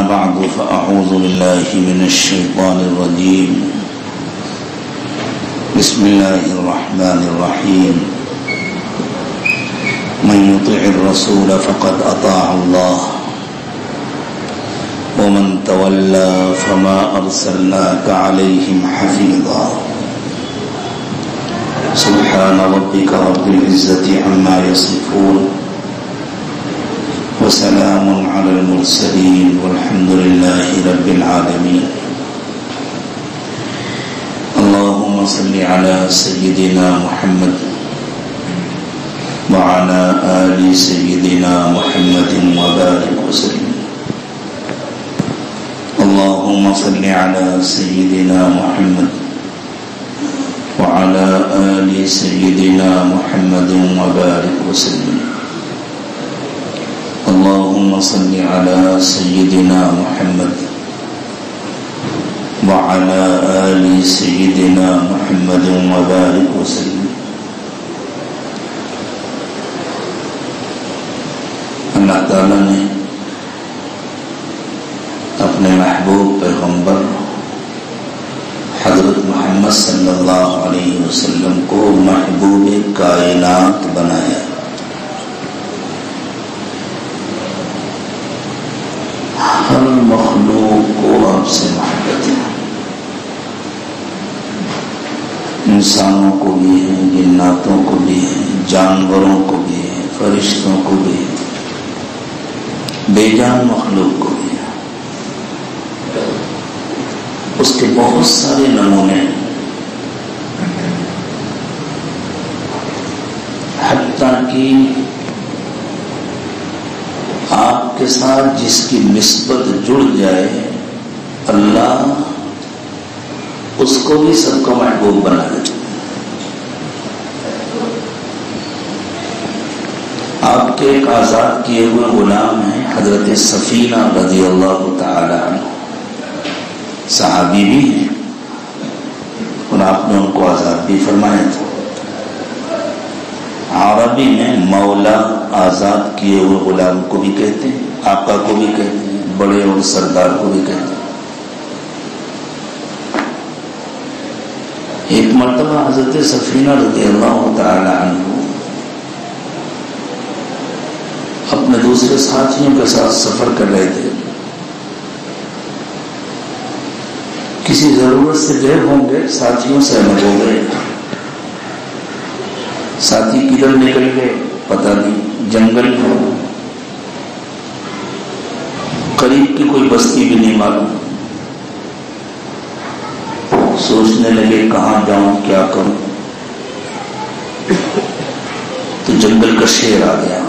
بعد فأعوذ بالله من الشيطان الرجيم بسم الله الرحمن الرحيم من يطع الرسول فقد أطاع الله ومن تولى فما أرسلناك عليهم حفيظا سبحان ربك رب العزة عما يصفون وسلام على المرسلين والحمد لله رب العالمين اللهم صل على سيدنا محمد وعلى آل سيدنا محمد وبارك وسلم اللهم صل على سيدنا محمد وعلى آل سيدنا محمد وبارك وسلم اللهم صل على سيدنا محمد وعلى آل سيدنا محمد وبارك وسلم اللہ تعالیٰ نے اپنے محبوب پیغمبر حضرت محمد صلی اللہ علیہ وسلم کو محبوب کائنات بنایا. ہر مخلوق کو آپ سے محبت ہے، انسانوں کو بھی ہے، جناتوں کو بھی ہے، جانوروں کو بھی ہے، فرشتوں کو بھی ہے، بے جان مخلوق کو بھی ہے. اس کے بہت سارے نمونے ہیں، حتیٰ کہ آپ کے ساتھ جس کی نسبت جڑ جائے اللہ اس کو بھی سب کا محبوب بنا دیتا. آپ کے ایک آزاد کیے ہوئے غلام ہیں حضرت سفینہ رضی اللہ تعالی عنہ، صحابی بھی ہیں اور آپ نے ان کو آزاد بھی فرمایا تھا. عربی میں مولا آزاد کیے ہوئے غلام کو بھی کہتے ہیں، آقا کو بھی کہتے ہیں، بڑے اور سردار کو بھی کہتے ہیں. ایک مرتبہ حضرت سفینہ رضی اللہ تعالی عنہ اپنے دوسرے ساتھیوں کے ساتھ سفر کر رہے تھے. کسی ضرورت سے گئے ہوں گے، ساتھیوں سے الگ ہو گئے. ساتھی کدھر نکل گئے پتہ نہیں، جنگل ہو، قریب کی کوئی بستی بھی نہیں معلوم. سوچنے لگے کہاں جاؤں، کیا کروں. تو جنگل کا شیر آ گیا.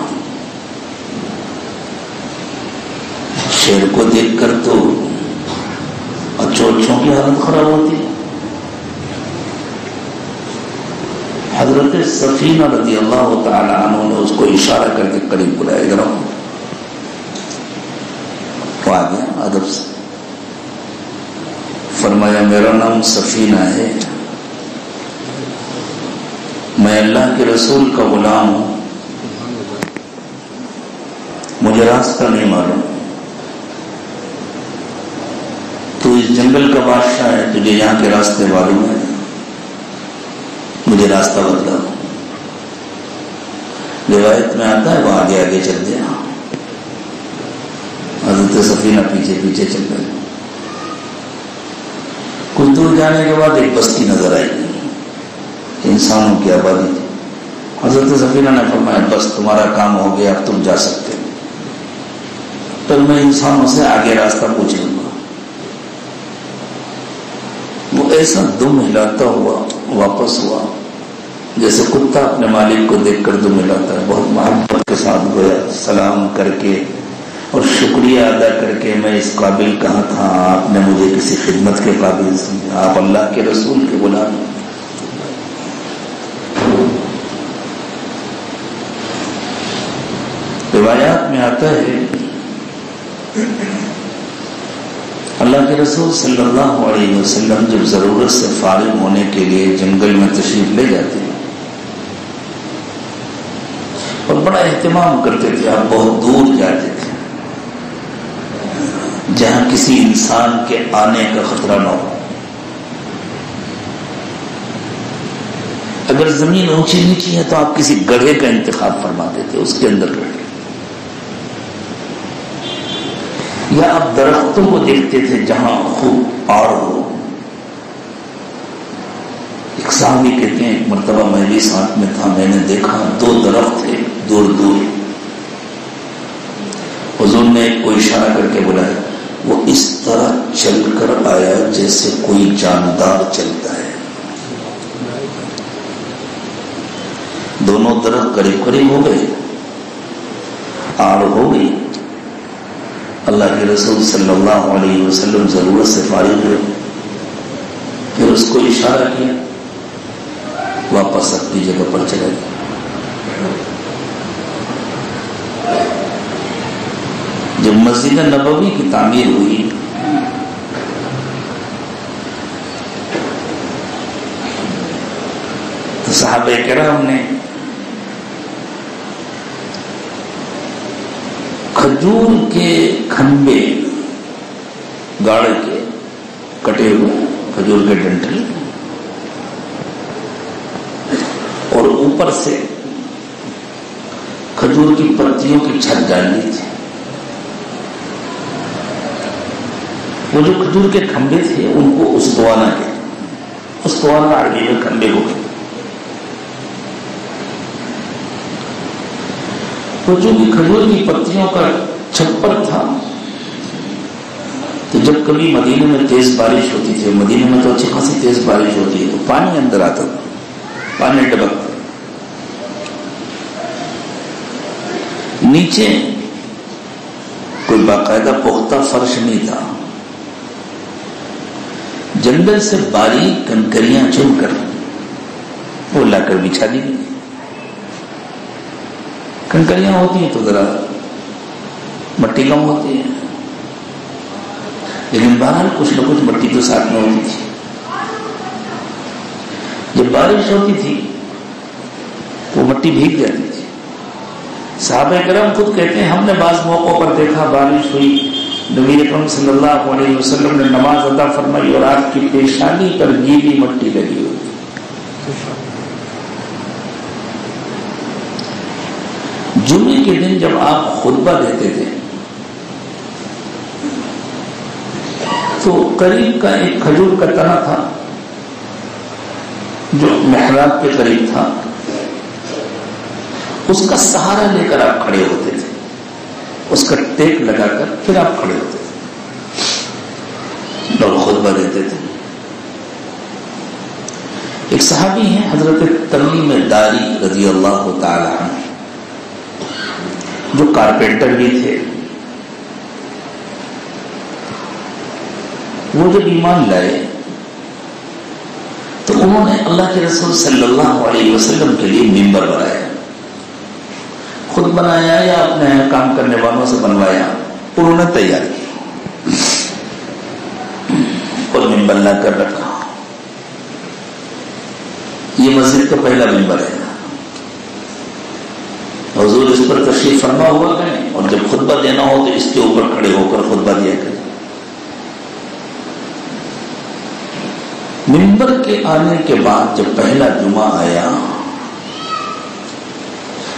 شیر کو دیکھ کر تو اچھوں کی حالت خراب ہوتی. حضرت سفینہ رضی اللہ تعالی عنہ نے اس کو اشارہ کر کے قریب بلایا. ذرا وہ آ گیا ادب سے، فرمایا میرا نام سفینہ ہے، میں اللہ کے رسول کا غلام ہوں، مجھے راستہ نہیں معلوم. تو اس جنگل کا بادشاہ ہے، تجھے یہاں کے راستے معلوم ہے، مجھے راستہ بتلا. روایت میں آتا ہے وہ آگے آگے چل گیا، حضرت سفینہ پیچھے پیچھے چل گئے. کچھ دور جانے کے بعد ایک بستی نظر آئی، انسانوں کی آبادی تھی. حضرت سفینہ نے فرمایا بس تمہارا کام ہو گیا، اب تم جا سکتے ہو. تو میں انسانوں سے آگے راستہ پوچھ لوں گا. وہ ایسا دم ہلاتا ہوا واپس ہوا جیسے کتا اپنے مالک کو دیکھ کر دم ہلاتا ہے. بہت محبت کے ساتھ گویا، سلام کر کے اور شکریہ ادا کر کے، میں اس قابل کہاں تھا، آپ نے مجھے کسی خدمت کے قابل سمجھا، آپ اللہ کے رسول کے غلام. روایات میں آتا ہے اللہ کے رسول صلی اللہ علیہ وسلم جب ضرورت سے فارغ ہونے کے لیے جنگل میں تشریف لے جاتے ہیں اور بڑا اہتمام کرتے تھے. آپ بہت دور جاتے تھے، جہاں کسی انسان کے آنے کا خطرہ نہ ہو. اگر زمین اونچی نیچی ہے تو آپ کسی گڑھے کا انتخاب فرماتے تھے، اس کے اندر رہے. یا آپ درختوں کو دیکھتے تھے جہاں خوب آڑ ہو. ایک صحابی کہتے ہیں ایک مرتبہ میں بھی ساتھ میں تھا، میں نے دیکھا 2 درخت تھے دور دور. حضور نے کو اشارہ کر کے بلایا، وہ اس طرح چل کر آیا جیسے کوئی جاندار چلتا ہے. دونوں درخت قریب قریب ہو گئے، آڑ ہو گئی. اللہ کے رسول صلی اللہ علیہ وسلم ضرورت سے فارغ ہوئے، پھر اس کو اشارہ کیا، واپس اپنی جگہ پر چلے گئے. جب مسجد نبوی کی تعمیر ہوئی تو صحابہ کرام نے کھجور کے کھمبے گاڑے کے کٹے ہوئے کھجور کے ڈنٹل اور اوپر سے کھجور کی پتیوں کی چھت ڈال دی تھی. وہ جو کھجور کے کھمبے تھے ان کو استوانہ کہتے، استوانہ عربی میں کھمبے کو کہتے. تو جو کہ کھجور کی پتیوں کا چھپر تھا، تو جب کبھی مدینے میں تیز بارش ہوتی تھی، مدینے میں تو اچھی خاصی تیز بارش ہوتی ہے، تو پانی اندر آتا تھا، پانی ٹپکتا. نیچے کوئی باقاعدہ پختہ فرش نہیں تھا، جنگل سے باریک کنکریاں چن کر وہ لا کر بچھا دی گئی. کنکریاں ہوتی ہیں تو ذرا مٹی کم ہوتی ہے، لیکن باہر کچھ نہ کچھ مٹی تو ساتھ میں ہوتی تھی. جب بارش ہوتی تھی وہ مٹی بھیگ جاتی تھی. صحابہ کرام خود کہتے ہیں ہم نے بعض موقعوں پر دیکھا بارش ہوئی، نبی اکرم صلی اللہ علیہ وسلم نے نماز ادا فرمائی اور آپ کی پیشانی پر گیلی مٹی لگی ہوئی. جمعے کے دن جب آپ خطبہ دیتے تھے تو قریب کا ایک کھجور کا تنا تھا جو محراب کے قریب تھا، اس کا سہارا لے کر آپ کھڑے ہوتے تھے، اس کا ٹیک لگا کر پھر آپ کھڑے ہوتے تھے اور خطبہ دیتے تھے. ایک صحابی ہیں حضرت تمیم داری رضی اللہ تعالی عنہ، جو کارپینٹر بھی تھے. وہ جب ایمان لائے تو انہوں نے اللہ کے رسول صلی اللہ علیہ وسلم کے لیے ممبر بنایا. خود بنایا یا اپنے کام کرنے والوں سے بنوایا، انہوں نے تیار کیا اور ممبر لا کر رکھا. یہ مسجد کا پہلا ممبر ہے. حضور اس پر تشریف فرما ہوا کریں اور جب خطبہ دینا ہو تو اس کے اوپر کھڑے ہو کر خطبہ دیا کریں. ممبر کے آنے کے بعد جب پہلا جمعہ آیا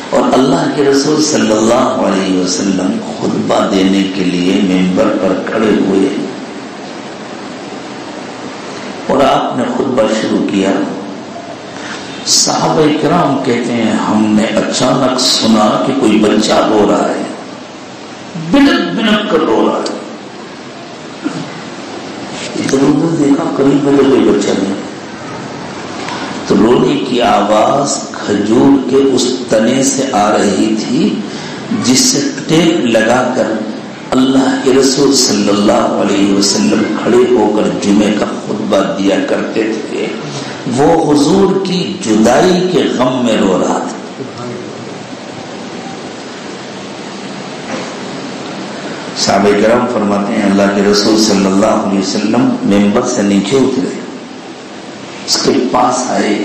اور اللہ کے رسول صلی اللہ علیہ وسلم خطبہ دینے کے لیے ممبر پر کھڑے ہوئے اور آپ نے خطبہ شروع کیا، صحابہ کرام کہتے ہیں ہم نے اچانک سنا کہ کوئی بچہ رو رہا ہے، بنک بنک کر رو رہا ہے. ادھر ادھر دیکھا، قریب میں کوئی بچہ نہیں، تو رونے کی آواز کھجور کے اس تنے سے آ رہی تھی جس سے ٹیپ لگا کر اللہ کے رسول صلی اللہ علیہ وسلم کھڑے ہو کر جمعے کا خطبہ دیا کرتے تھے. وہ حضور کی جدائی کے غم میں رو رہا تھا. صحابہ کرام فرماتے ہیں اللہ کے رسول صلی اللہ علیہ وسلم ممبر سے نیچے اترے، اس کے پاس آئے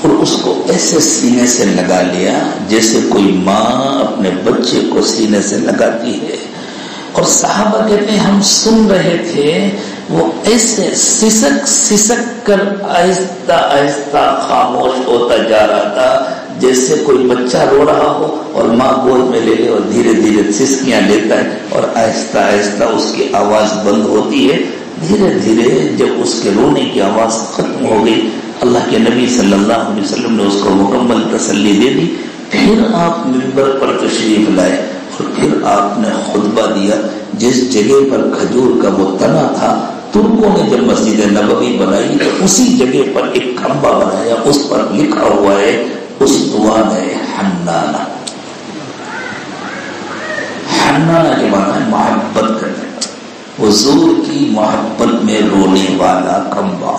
اور اس کو ایسے سینے سے لگا لیا جیسے کوئی ماں اپنے بچے کو سینے سے لگاتی ہے. اور صحابہ کہتے ہیں ہم سن رہے تھے وہ ایسے سسک سسک کر آہستہ آہستہ خاموش ہوتا جا رہا تھا جیسے کوئی بچہ رو رہا ہو اور ماں گود میں لے لے اور دھیرے دھیرے سسکیاں لیتا ہے اور آہستہ آہستہ اس کی آواز بند ہوتی ہے. دھیرے دھیرے جب اس کے رونے کی آواز ختم ہو گئی اللہ کے نبی صلی اللہ علیہ وسلم نے اس کو مکمل تسلی دے دی. پھر آپ منبر پر تشریف لائے اور پھر آپ نے خطبہ دیا. جس جگہ پر کھجور کا وہ تنا تھا ترکوں نے جب مسجد نبوی بنائی تو اسی جگہ پر ایک کھمبا بنایا, اس پر لکھا ہوا ہے اس دعا ہے حنانہ. حنانہ کے معنی ہے محبت کرنے والا, حضور کی محبت میں رونے والا کھمبا.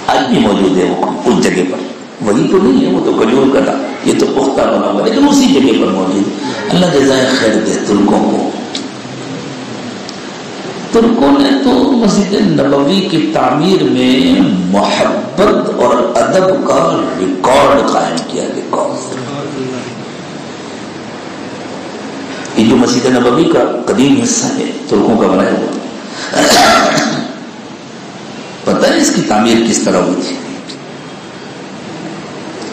آج بھی موجود ہے وہ اس جگہ پر, وہی تو نہیں ہے, وہ تو کھجور کا تھا, یہ تو پختہ بنا ہوا, لیکن اسی جگہ پر موجود. اللہ جزائے خیر دے ترکوں کو. ترکوں نے تو مسجد نبوی کی تعمیر میں محبت اور ادب کا ریکارڈ قائم کیا. ریکارڈ یہ جو مسجد نبوی کا قدیم حصہ ہے ترکوں کا بنایا ہوا, پتہ ہے اس کی تعمیر کس طرح ہوئی تھی؟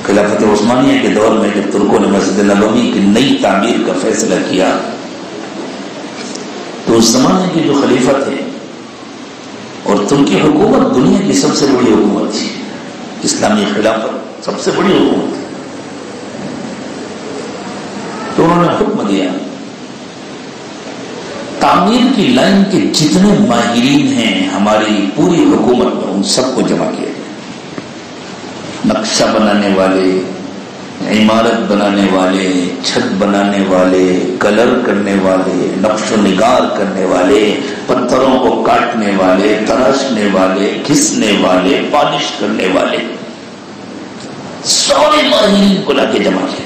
خلافت عثمانیہ کے دور میں جب ترکوں نے مسجد نبوی کی نئی تعمیر کا فیصلہ کیا تو اس زمانے کے جو خلیفہ تھے, اور ترکی حکومت دنیا کی سب سے بڑی حکومت تھی, اسلامی خلافت سب سے بڑی حکومت تھی, تو انہوں نے حکم دیا تعمیر کی لائن کے جتنے ماہرین ہیں ہماری پوری حکومت میں ان سب کو جمع کیا. نقشہ بنانے والے, عمارت بنانے والے, چھت بنانے والے, کلر کرنے والے, نقش و نگار کرنے والے, پتھروں کو کاٹنے والے, تراشنے والے, گھسنے والے, پالش کرنے والے, سارے ماہرین کو لا کے جمع کیا.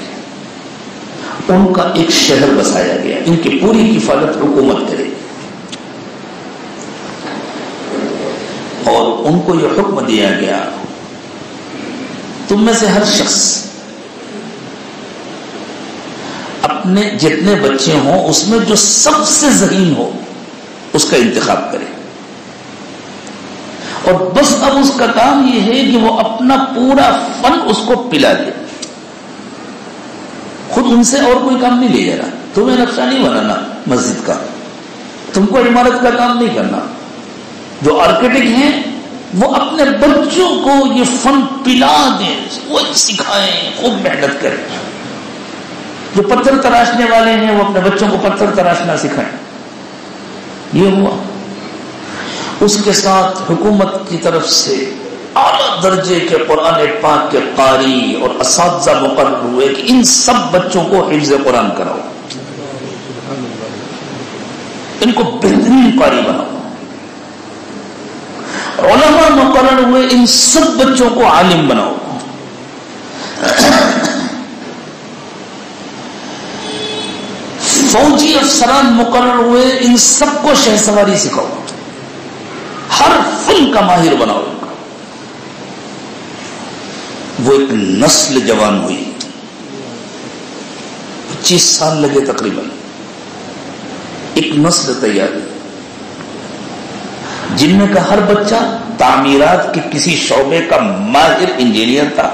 ان کا ایک شہر بسایا گیا, ان کی پوری کفالت حکومت کرے, اور ان کو یہ حکم دیا گیا تم میں سے ہر شخص اپنے جتنے بچے ہوں اس میں جو سب سے ذہین ہو اس کا انتخاب کرے, اور بس اب اس کا کام یہ ہے کہ وہ اپنا پورا فن اس کو پلا دے. خود ان سے اور کوئی کام نہیں لے جا رہا. تمہیں نقشہ نہیں بنانا مسجد کا, تم کو عمارت کا کام نہیں کرنا. جو آرکیٹیکٹ ہیں وہ اپنے بچوں کو یہ فن پلا دیں, وہ سکھائیں, خوب محنت کریں. جو پتھر تراشنے والے ہیں وہ اپنے بچوں کو پتھر تراشنا سکھائیں. یہ ہوا. اس کے ساتھ حکومت کی طرف سے اعلیٰ درجے کے قرآن پاک کے قاری اور اساتذہ مقرر ہوئے کہ ان سب بچوں کو حفظ قرآن کراؤ, ان کو بہترین قاری بناؤ. علماء مقرر ہوئے ان سب بچوں کو عالم بناؤ. فوجی افسران مقرر ہوئے ان سب کو شہ سواری سکھاؤ, ہر فن کا ماہر بناؤ. وہ ایک نسل جوان ہوئی, 25 سال لگے تقریباً, ایک نسل تیار جن میں کا ہر بچہ تعمیرات کے کسی شعبے کا ماہر انجینئر تھا,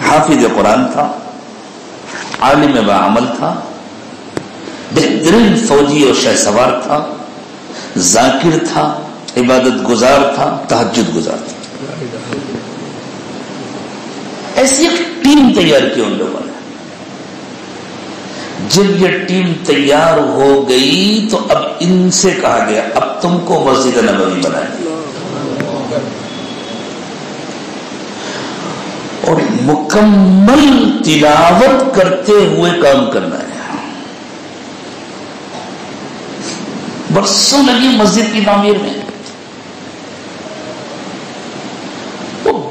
حافظ قرآن تھا, عالم بعمل تھا, بہترین فوجی اور شہ سوار تھا, ذاکر تھا, عبادت گزار تھا, تہجد گزار تھا. ایسی ایک ٹیم تیار کی ان لوگوں نے. جب یہ ٹیم تیار ہو گئی تو اب ان سے کہا گیا اب تم کو مسجد نبوی بنائیں اور مکمل تلاوت کرتے ہوئے کام کرنا ہے. برسوں لگی مسجد کی تعمیر میں.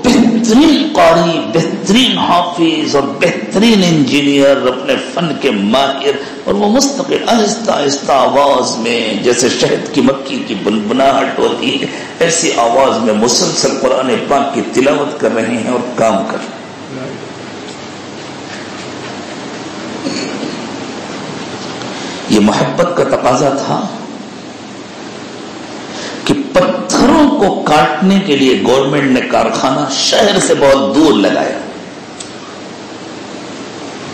بہترین قاری, بہترین حافظ اور بہترین انجینئر, اپنے فن کے ماہر, اور وہ مستقل آہستہ آہستہ آواز میں جیسے شہد کی مکھی کی بنبناہٹ ہوتی ہے ایسی آواز میں مسلسل قرآن پاک کی تلاوت کر رہے ہیں اور کام کر رہے ہیں. یہ محبت کا تقاضا تھا کہ پتھروں کو کاٹنے کے لیے گورنمنٹ نے کارخانہ شہر سے بہت دور لگایا.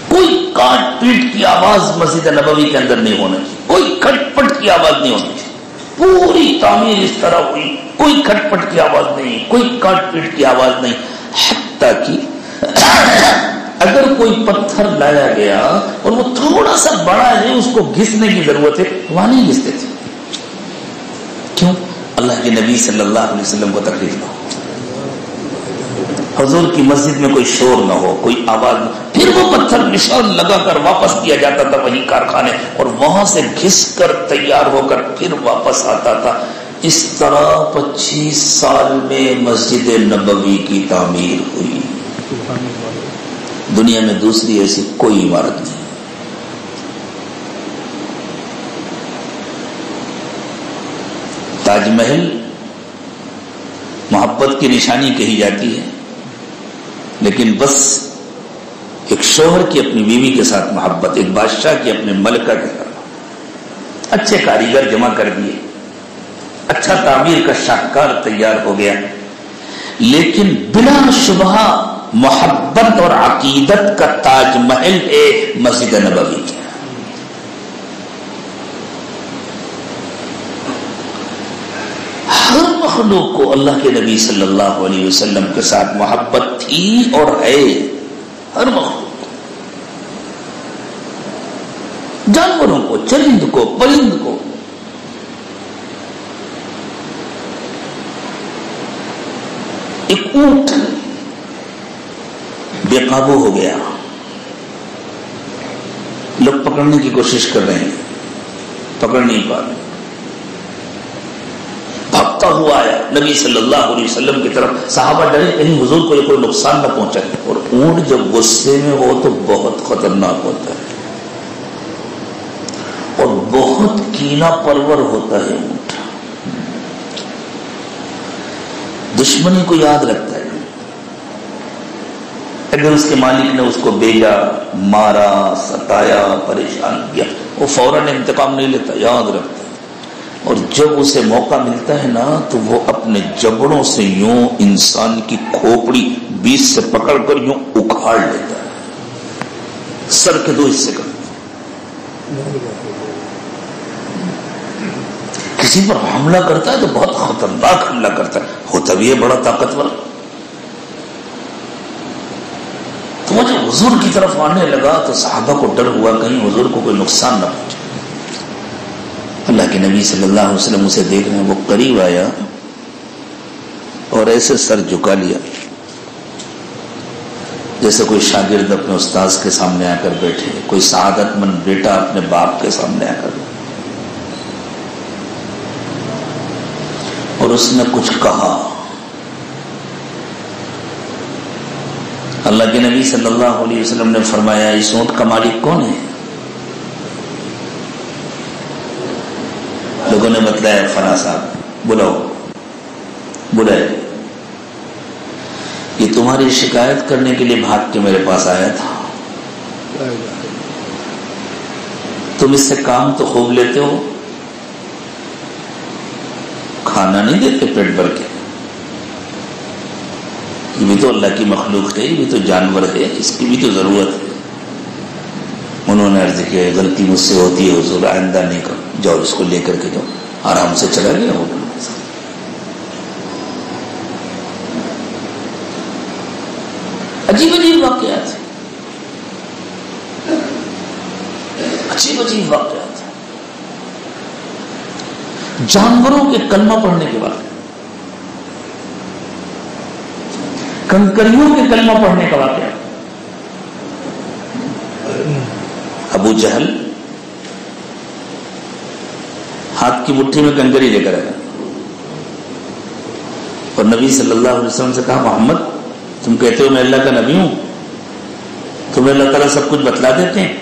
کوئی کاٹ پیٹ کی آواز مسجد نبوی کے اندر نہیں ہونا چاہیے, کوئی کھٹ پٹ کی آواز نہیں ہونی چاہیے. پوری تعمیر اس طرح ہوئی, کوئی کھٹ پٹ کی آواز نہیں, کوئی کاٹ پیٹ کی آواز نہیں. حتیٰ کہ اگر کوئی پتھر لایا گیا اور وہ تھوڑا سا بڑا ہے, اس کو گھسنے کی ضرورت ہے, وہاں نہیں گھستے تھے. کیوں؟ اللہ کے نبی صلی اللہ علیہ وسلم کو تکلیف نہ ہو, حضور کی مسجد میں کوئی شور نہ ہو, کوئی آواز نہ. پھر وہ پتھر نشان لگا کر واپس کیا جاتا تھا وہی کارخانے, اور وہاں سے گھس کر تیار ہو کر پھر واپس آتا تھا. اس طرح 25 سال میں مسجد نبوی کی تعمیر ہوئی. دنیا میں دوسری ایسی کوئی عمارت نہیں. تاج محل محبت کی نشانی کہی جاتی ہے, لیکن بس ایک شوہر کی اپنی بیوی کے ساتھ محبت, ایک بادشاہ کی اپنے ملکہ کے ساتھ. اچھے کاریگر جمع کر دیے, اچھا تعمیر کا شاہکار تیار ہو گیا, لیکن بلا شبہ محبت اور عقیدت کا تاج محل ہے مسجد نبوی کی. ہر مخلوق کو اللہ کے نبی صلی اللہ علیہ وسلم کے ساتھ محبت تھی اور ہے. ہر مخلوق کو, جانوروں کو, چرند کو, پرند کو. ایک اونٹ بے قابو ہو گیا, لوگ پکڑنے کی کوشش کر رہے ہیں, پکڑ نہیں پا رہے. بھاگتا ہوا آیا نبی صلی اللہ علیہ وسلم کی طرف. صحابہ ڈرے کہیں حضور کو یہ کوئی نقصان نہ پہنچے. اور اونٹ جب غصے میں ہو تو بہت خطرناک ہوتا ہے اور بہت کینہ پرور ہوتا ہے. اونٹ دشمنی کو یاد رکھتا ہے. اگر اس کے مالک نے اس کو بیجا, مارا, ستایا, پریشان کیا, وہ فوراً انتقام نہیں لیتا, یاد رکھتا ہے. اور جب اسے موقع ملتا ہے نا تو وہ اپنے جبڑوں سے یوں انسان کی کھوپڑی بیچ سے پکڑ کر یوں اکھاڑ لیتا ہے, سر کے 2 حصے کر. کسی پر حملہ کرتا ہے تو بہت خطرناک حملہ کرتا ہے, ہوتا بھی ہے بڑا طاقتور. تو وہ جب حضور کی طرف آنے لگا تو صحابہ کو ڈر ہوا کہیں حضور کو کوئی نقصان نہ پہنچے. اللہ کے نبی صلی اللہ علیہ وسلم اسے دیکھ رہے ہیں. وہ قریب آیا اور ایسے سر جھکا لیا جیسے کوئی شاگرد اپنے استاذ کے سامنے آ کر بیٹھے, کوئی سعادت مند بیٹا اپنے باپ کے سامنے آ کر بیٹھے. اور اس نے کچھ کہا. اللہ کے نبی صلی اللہ علیہ وسلم نے فرمایا اس اونٹ کا مالک کون ہے؟ لوگوں نے بتلایا فلاں صاحب. بلاؤ. بلائے. یہ تمہاری شکایت کرنے کے لیے بھاگ کے میرے پاس آیا تھا. تم اس سے کام تو خوب لیتے ہو, کھانا نہیں دیتے پیٹ بھر کے. یہ بھی تو اللہ کی مخلوق ہے, یہ بھی تو جانور ہے, اس کی بھی تو ضرورت ہے. انہوں نے عرض کیا غلطی مجھ سے ہوتی ہے حضور, آئندہ نہیں کرو. جاؤ اس کو لے کر کے جاؤ. آرام سے چلا گیا. ہو عجیب عجیب واقعات, عجیب عجیب واقعات. جانوروں کے کلمہ پڑھنے کے بعد, کنکریوں کے کلمہ پڑھنے کا واقعہ. ابو جہل ہاتھ کی مٹھی میں کنکری لے کر آیا اور نبی صلی اللہ علیہ وسلم سے کہا محمد تم کہتے ہو میں اللہ کا نبی ہوں, تمہیں اللہ تعالیٰ سب کچھ بتلا دیتے ہیں,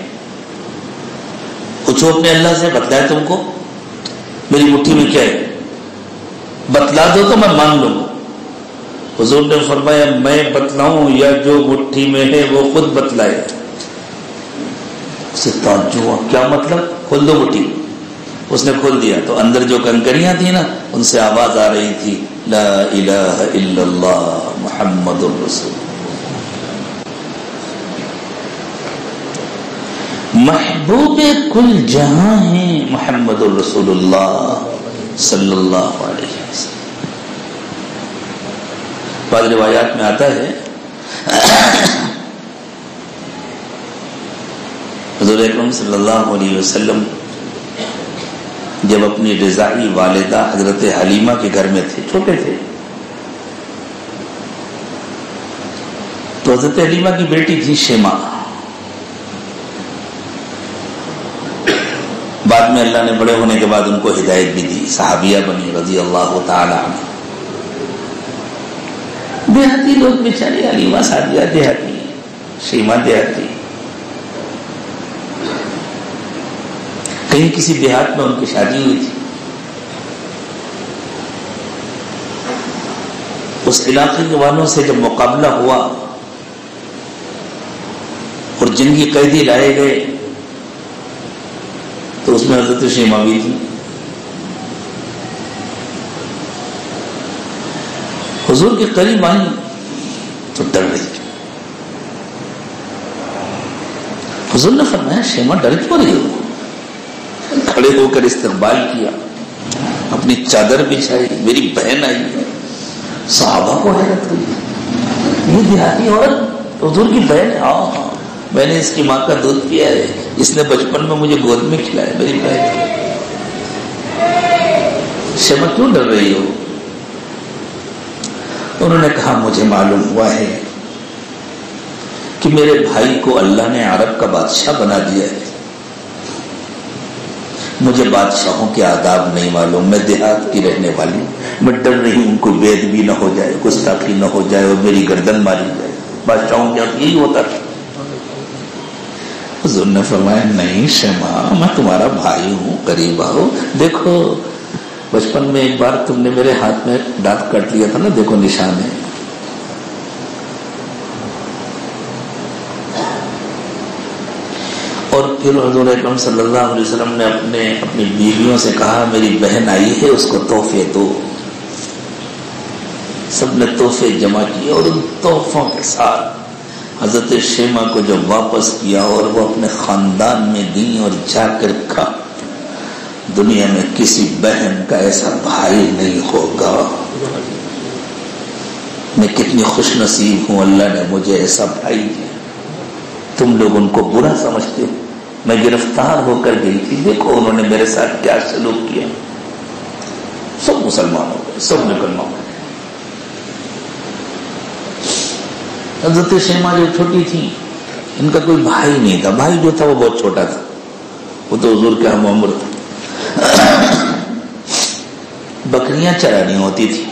پوچھو اپنے اللہ سے بتلائے تم کو میری مٹھی میں کیا ہے, بتلا دو تو میں مان لوں گا. حضور نے فرمایا میں بتلاؤں یا جو مٹھی میں ہے وہ خود بتلائے. اسے تعجب ہوا، کیا مطلب؟ کھول دو بٹی۔ اس نے کھول دیا تو اندر جو کنکریاں تھیں نا ان سے آواز آ رہی تھی، لا الہ الا اللہ محمد الرسول۔ محبوب کل جہاں ہیں محمد الرسول اللہ صلی اللہ علیہ وسلم۔ بعض روایات میں آتا ہے حضور اکرم صلی اللہ علیہ وسلم جب اپنی رضاعی والدہ حضرت حلیمہ کے گھر میں تھے، چھوٹے تھے، تو حضرت حلیمہ کی بیٹی تھی شیما۔ بعد میں اللہ نے بڑے ہونے کے بعد ان کو ہدایت بھی دی، صحابیہ بنی رضی اللہ تعالی عنہ۔ دیہاتی لوگ بیچاری، حلیمہ سعدیہ دیہاتی، شیما دیہاتی، کہیں کسی دیہات میں ان کی شادی ہوئی تھی۔ اس علاقے کے والوں سے جب مقابلہ ہوا اور جنگی قیدی لائے گئے تو اس میں حضرت شیما بھی تھی۔ حضور کے قریب آئی تو ڈر رہی تھی۔ حضور نے فرمایا شیما ڈر کیوں رہی ہو؟ کھڑے ہو کر استقبال کیا، اپنی چادر بچھائی، میری بہن آئی ہے۔ صحابہ کو حیرت ہوئی، یہ دیہاتی عورت حضور کی بہن ہے؟ ہاں، میں نے اس کی ماں کا دودھ پیا ہے، اس نے بچپن میں مجھے گود میں کھلایا، میری بہن۔ شیما کیوں ڈر رہی ہو؟ انہوں نے کہا مجھے معلوم ہوا ہے کہ میرے بھائی کو اللہ نے عرب کا بادشاہ بنا دیا ہے، مجھے بادشاہوں کے آداب نہیں معلوم، میں دیہات کی رہنے والی ہوں، میں ڈر رہی ہوں کوئی وید بھی نہ ہو جائے، گستاخی نہ ہو جائے اور میری گردن ماری جائے۔ بادشاہوں کے یہی ہوتا تھا۔ حضور نے فرمایا نہیں شیما، میں تمہارا بھائی ہوں، قریب آؤ، دیکھو بچپن میں ایک بار تم نے میرے ہاتھ میں دانت کاٹ لیا تھا نا، دیکھو نشان ہے۔ اور پھر حضور اکرم صلی اللہ علیہ وسلم نے اپنی بیویوں سے کہا میری بہن آئی ہے، اس کو تحفے دو۔ سب نے تحفے جمع کیے اور ان تحفوں کے ساتھ حضرت شیما کو جب واپس کیا اور وہ اپنے خاندان میں دی اور جا کر کہا دنیا میں کسی بہن کا ایسا بھائی نہیں ہوگا، میں کتنی خوش نصیب ہوں، اللہ نے مجھے ایسا بھائی دیا۔ تم لوگ ان کو برا سمجھتے ہو، میں گرفتار ہو کر گئی تھی، دیکھو انہوں نے میرے ساتھ کیا سلوک کیا۔ سب مسلمان ہو گئے، سب نے کلمہ پڑھا۔ حضرت شیما جو چھوٹی تھی ان کا کوئی بھائی نہیں تھا، بھائی جو تھا وہ بہت چھوٹا تھا، وہ تو حضور کے ہم عمر تھا۔ بکریاں چرانی ہوتی تھی،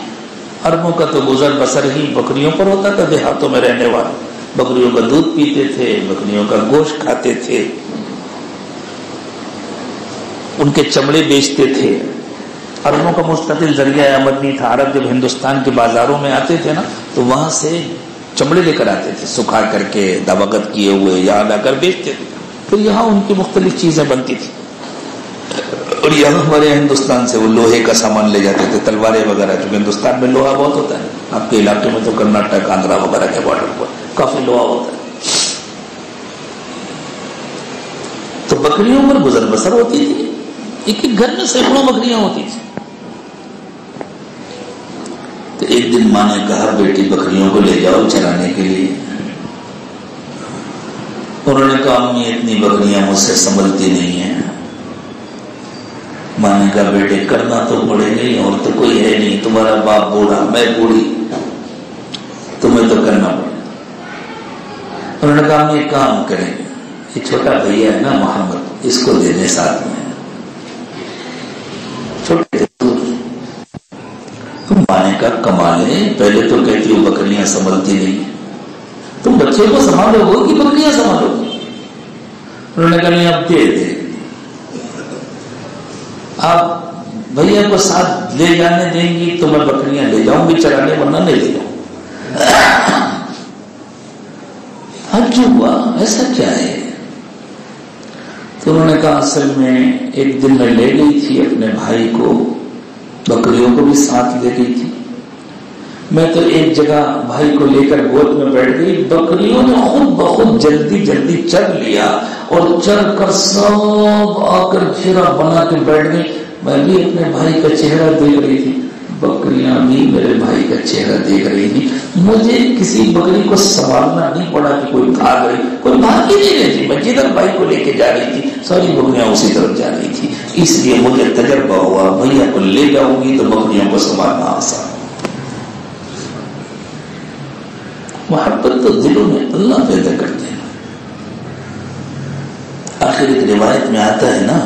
عربوں کا تو گزر بسر ہی بکریوں پر ہوتا تھا، دیہاتوں میں رہنے والے بکریوں کا دودھ پیتے تھے، بکریوں کا گوشت کھاتے تھے، ان کے چمڑے بیچتے تھے۔ عربوں کا مستقل ذریعہ آمد نہیں تھا، عرب جب ہندوستان کے بازاروں میں آتے تھے نا تو وہاں سے چمڑے لے کر آتے تھے، سکھا کر کے دباغت کیے ہوئے، یہاں لا کر بیچتے تھے، پھر یہاں ان کی مختلف چیزیں بنتی تھی۔ اور یہاں ہمارے ہندوستان سے وہ لوہے کا سامان لے جاتے تھے، تلواریں وغیرہ، چونکہ ہندوستان میں لوہا بہت ہوتا ہے، آپ کے علاقے میں تو کرناٹک آندھرا وغیرہ کے بارڈر پر کافی لوہا ہوتا ہے، تو بکریوں پر گزر بسر ہوتی تھی۔ ایک ایک گھر میں سینکڑوں بکریاں ہوتی تھی۔ تو ایک دن ماں نے کہا بیٹی بکریوں کو لے جاؤ چرانے کے لیے۔ انہوں نے کہا امی اتنی بکریاں مجھ سے سنبھلتی نہیں ہیں۔ ماں نے کہا بیٹے کرنا تو پڑے گی، اور تو کوئی ہے نہیں، تمہارا باپ بوڑھا، میں بوڑھی، تمہیں تو کرنا پڑے گا۔ انہوں نے کہا ہم ایک کام کریں، یہ چھوٹا بھیا ہے نا محمد، اس کو دے دیں ساتھ میں، چھوٹے ماں نے کہا کمال ہے، پہلے تو کہتی ہو بکریاں سنبھلتی نہیں، تم بچے کو سنبھالو گو کہ بکریاں سنبھالو گے؟ انہوں نے کہا نہیں اب دے دے، آپ بھیا کو ساتھ لے جانے دیں گی تو میں بکریاں لے جاؤں گی چرانے، ورنہ نہیں لے جاؤں۔ حج ہوا ایسا کیا ہے؟ تو انہوں نے کہا اصل میں ایک دن میں لے گئی تھی اپنے بھائی کو، بکریوں کو بھی ساتھ لے گئی تھی، میں تو ایک جگہ بھائی کو لے کر گود میں بیٹھ گئی، بکریوں نے خود بخود جلدی جلدی چر لیا اور چر کر سب آ کر گھیرا بنا کے بیٹھ گئی۔ میں بھی اپنے بھائی کا چہرہ دیکھ رہی تھی، بکریاں بھی میرے بھائی کا چہرہ دیکھ رہی تھی۔ مجھے کسی بکری کو سنبھالنا نہیں پڑا کہ کوئی بھاگ رہی، کوئی بھاگ ہی نہیں رہی تھی، میں جدھر بھائی کو لے کے جا رہی تھی ساری بکریاں اسی طرف جا رہی تھی۔ اس لیے مجھے تجربہ ہوا بھیا کو لے جاؤں گی تو بکریوں کو سنبھالنا آسان۔ محبت تو دلوں میں اللہ پیدا کرتے ہیں۔ آخر ایک روایت میں آتا ہے نا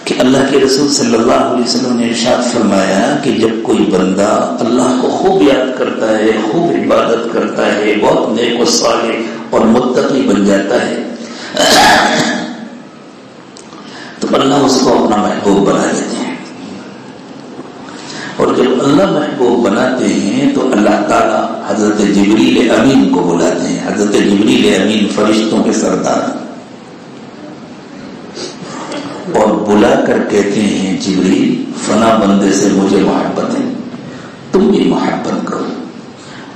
کہ اللہ کے رسول صلی اللہ علیہ وسلم نے ارشاد فرمایا کہ جب کوئی بندہ اللہ کو خوب یاد کرتا ہے، خوب عبادت کرتا ہے، بہت نیک و صالح اور متقی بن جاتا ہے تو اللہ اس کو اپنا محبوب بنا لیتے ہیں، اور جب اللہ محبوب بناتے ہیں تو اللہ تعالیٰ حضرت جبریل امین کو بلاتے ہیں۔ حضرت جبریل امین فرشتوں کے سردار، اور بلا کر کہتے ہیں جبریل فنا بندے سے مجھے محبت ہے، تم بھی محبت کرو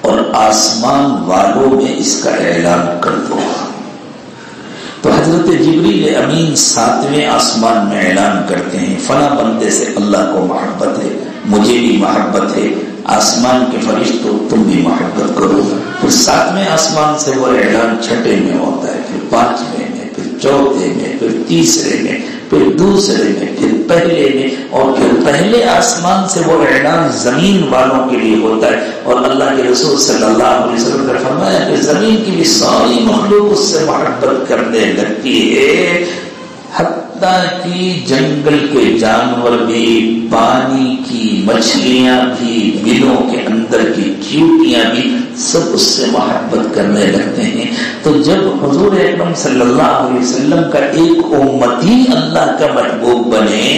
اور آسمان والوں میں اس کا اعلان کر دو۔ تو حضرت جبریل امین 7ویں آسمان میں اعلان کرتے ہیں فنا بندے سے اللہ کو محبت ہے، مجھے بھی محبت ہے، آسمان کے فرشتوں تم بھی محبت کرو۔ پھر 7ویں آسمان سے وہ اعلان 6 میں ہوتا ہے، پھر 5ویں میں، پھر 4 میں، پھر 3 میں، پھر 2 میں، پھر پہلے میں، اور پھر پہلے آسمان سے وہ اعلان زمین والوں کے لیے ہوتا ہے۔ اور اللہ کے رسول صلی اللہ علیہ وسلم نے فرمایا کہ زمین کی بھی ساری مخلوق اس سے محبت کرنے لگتی ہے، حتیٰ کہ جنگل کے جانور بھی، پانی کی مچھلیاں بھی، بلوں کے اندر کی چیونٹیاں بھی سب اس سے محبت کرنے لگتے ہیں۔ تو جب حضور اکرم صلی اللہ علیہ وسلم کا ایک امتی اللہ کا محبوب بنے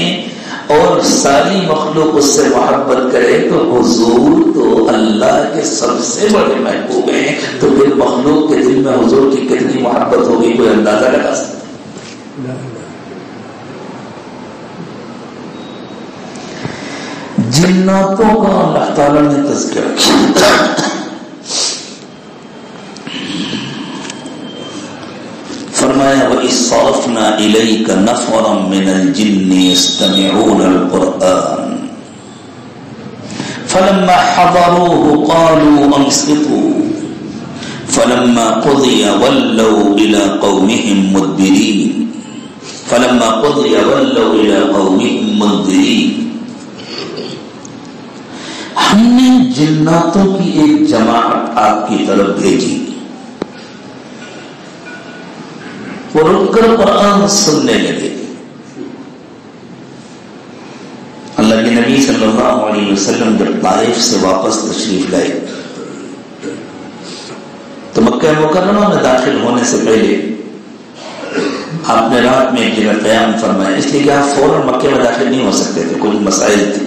اور ساری مخلوق اس سے محبت کرے تو حضور تو اللہ کے سب سے بڑے محبوب ہیں، تو پھر مخلوق کے دل میں حضور کی کتنی محبت ہوگی کوئی اندازہ لگا سکتا ہے؟ جناتوں کا اللہ تعالیٰ نے تذکرہ کیا، فرمایا وَإِذْ صَرَفْنَا إِلَيْكَ نَفَرًا مِنَ الْجِنِّ يَسْتَمِعُونَ الْقُرْآنَ فَلَمَّا حَضَرُوهُ قَالُوا أَنصِتُوا فَلَمَّا قُضِيَ وَلَّوْا إِلَى قَوْمِهِمْ مُدْبِرِينَ۔ ہم نے جناتوں کی ایک جماعت آپ کی طرف بھیجی، وہ رک کر قرآن سننے لگے۔ اللہ کے نبی صلی اللہ علیہ وسلم جب طائف سے واپس تشریف لائے تو مکہ مکرمہ میں داخل ہونے سے پہلے آپ نے رات میں ایک جگہ قیام فرمایا، اس لیے کہ آپ فوراً مکے میں داخل نہیں ہو سکتے تھے، کچھ مسائل تھے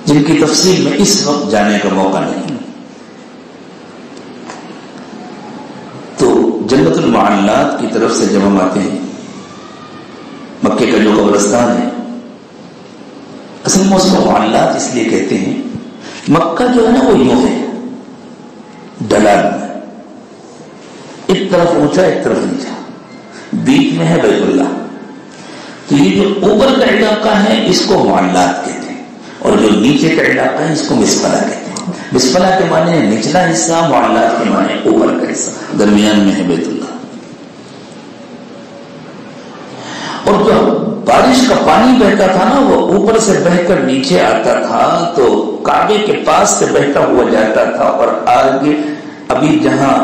جن کی تفصیل میں اس وقت جانے کا موقع نہیں۔ تو جنت المعلات کی طرف سے جب ہم آتے ہیں، مکے کا جو قبرستان ہے، اصل میں اس کو معلات اس لیے کہتے ہیں، مکہ جو ہے نا وہ یوں ہے ڈلال میں، ایک طرف اونچا ایک طرف نیچا، بیچ میں ہے بیت اللہ۔ تو یہ جو اوپر کا علاقہ ہے اس کو معلات کہتے ہیں، اور جو نیچے کا علاقہ ہے اس کو مسفلہ کہتے ہیں۔ مسفلہ کے معنی نچلا حصہ، معلات کے معنی اوپر کا حصہ، درمیان میں ہے بیت اللہ۔ اور جو بارش کا پانی بہتا تھا نا وہ اوپر سے بہ کر نیچے آتا تھا تو کعبے کے پاس سے بہتا ہوا جاتا تھا، اور آگے ابھی جہاں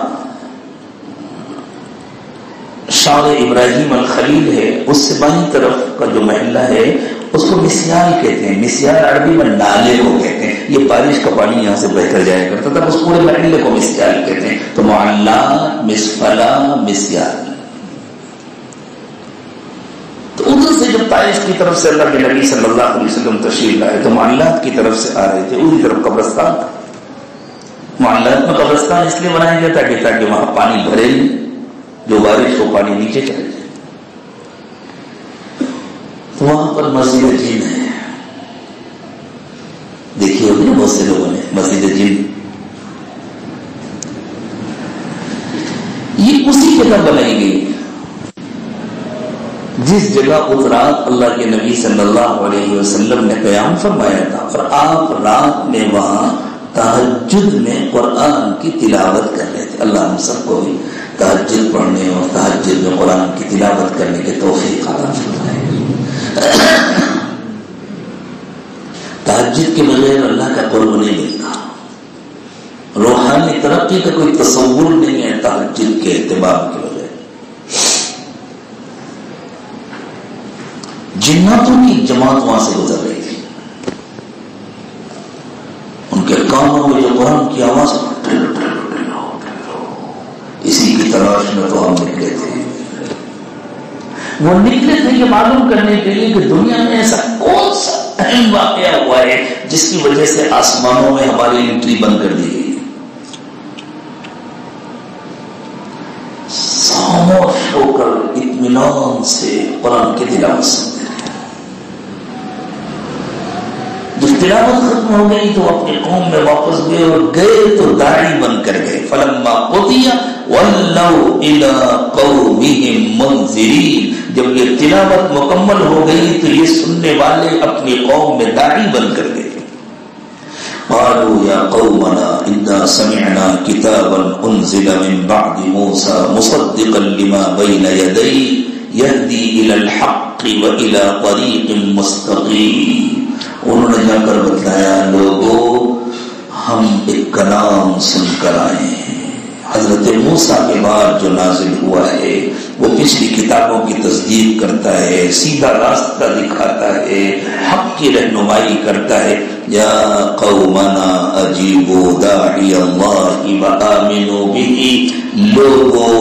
شاہ ابراہیم الخلیل ہے اس سے بائیں طرف کا جو محلہ ہے اس کو مسیال کہتے ہیں۔ مسیال عربی میں نالے کو کہتے ہیں، یہ بارش کا پانی یہاں سے بہ کر جایا کرتا تھا، اس پورے محلے کو مسیال کہتے ہیں۔ تو معلّہ، مسفلہ، مسیال۔ تو ادھر سے جب طائف کی طرف سے اللہ کے نبی صلی اللہ علیہ وسلم تشریف لائے تو معلّات کی طرف سے آ رہے تھے، ادھر طرف قبرستان تھا۔ معلّات میں قبرستان اس لیے بنایا گیا تھا کہ تاکہ وہاں پانی بھرے نہیں، جو بارش کو پانی نیچے چلے جائے. تو وہاں پر مسجد جن ہے، دیکھیے ہوگی نا بہت سے لوگوں نے مسجد جن. یہ اسی جگہ بنائی گئی جس جگہ اس رات اللہ کے نبی صلی اللہ علیہ وسلم نے قیام فرمایا تھا، اور آپ رات میں وہاں تہجد میں قرآن کی تلاوت کر رہے تھے. اللہ ہم سب کو بھی تہجد پڑھنے اور تہجد میں قرآن کی تلاوت کرنے کے توفیق عطا فرمائے. تہجد کے بغیر اللہ کا قرب نہیں ملتا. روحانی ترقی کا کوئی تصور نہیں ہے تہجد کے اہتمام کے بغیر. جناتوں کی جماعت وہاں سے گزر رہی تھی، ان کے کانوں میں جو قرآن کی آواز اسی کی تلاش میں تو ہم نکلے تھے. وہ نکلے تھے یہ معلوم کرنے کے لیے کہ دنیا میں ایسا کون سا اہم واقعہ ہوا ہے جس کی وجہ سے آسمانوں میں ہماری انٹری بند کر دی گئی. خاموش ہو کر اطمینان سے قرآن کی تلاوت سنتے رہے. جب تلاوت ختم ہو گئی تو اپنے قوم میں واپس گئے، اور گئے تو داڑھی بن کر گئے. فلما قضی ولوا الی قومہم منذرین. جب یہ تلاوت مکمل ہو گئی تو یہ سننے والے اپنی قوم میں داڑھی بن کر گئے. قالوا یا قومنا انا سمعنا کتابا انزل من بعد موسى مصدقا لما بین یدیہ یہدی الی الحق والى طریق مستقیم. انہوں نے جا کر بتلایا، لوگوں ہم ایک کلام سن کر آئے ہیں، حضرت موسیٰ کے بعد جو نازل ہوا ہے وہ پچھلی کتابوں کی تصدیق کرتا ہے، سیدھا راستہ دکھاتا ہے، حق کی رہنمائی کرتا ہے. یا قومنا اجیبوا داعی اللہ وآمنوا بہ. لوگوں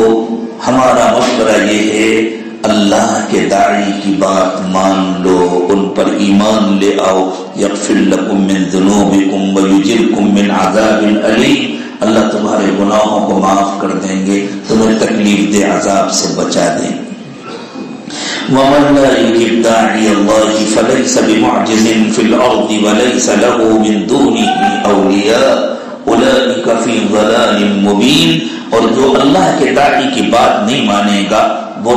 ہمارا مشورہ یہ ہے اللہ کے داعی کی بات مان لو، ان پر ایمان لے آؤ. یغفر لکم من ذنوبکم ویجرکم من عذاب علیم. اللہ تمہارے گناہوں کو معاف کر دیں گے، تمہیں تکلیف دہ عذاب سے بچا دیں گے. ومن لا يجب داعی اللہ فلیس بمعجز فی الارض ولیس له من دونه اولیاء اولئک فی ضلال مبین. اور جو اللہ کے داعی کی بات نہیں مانے گا وہ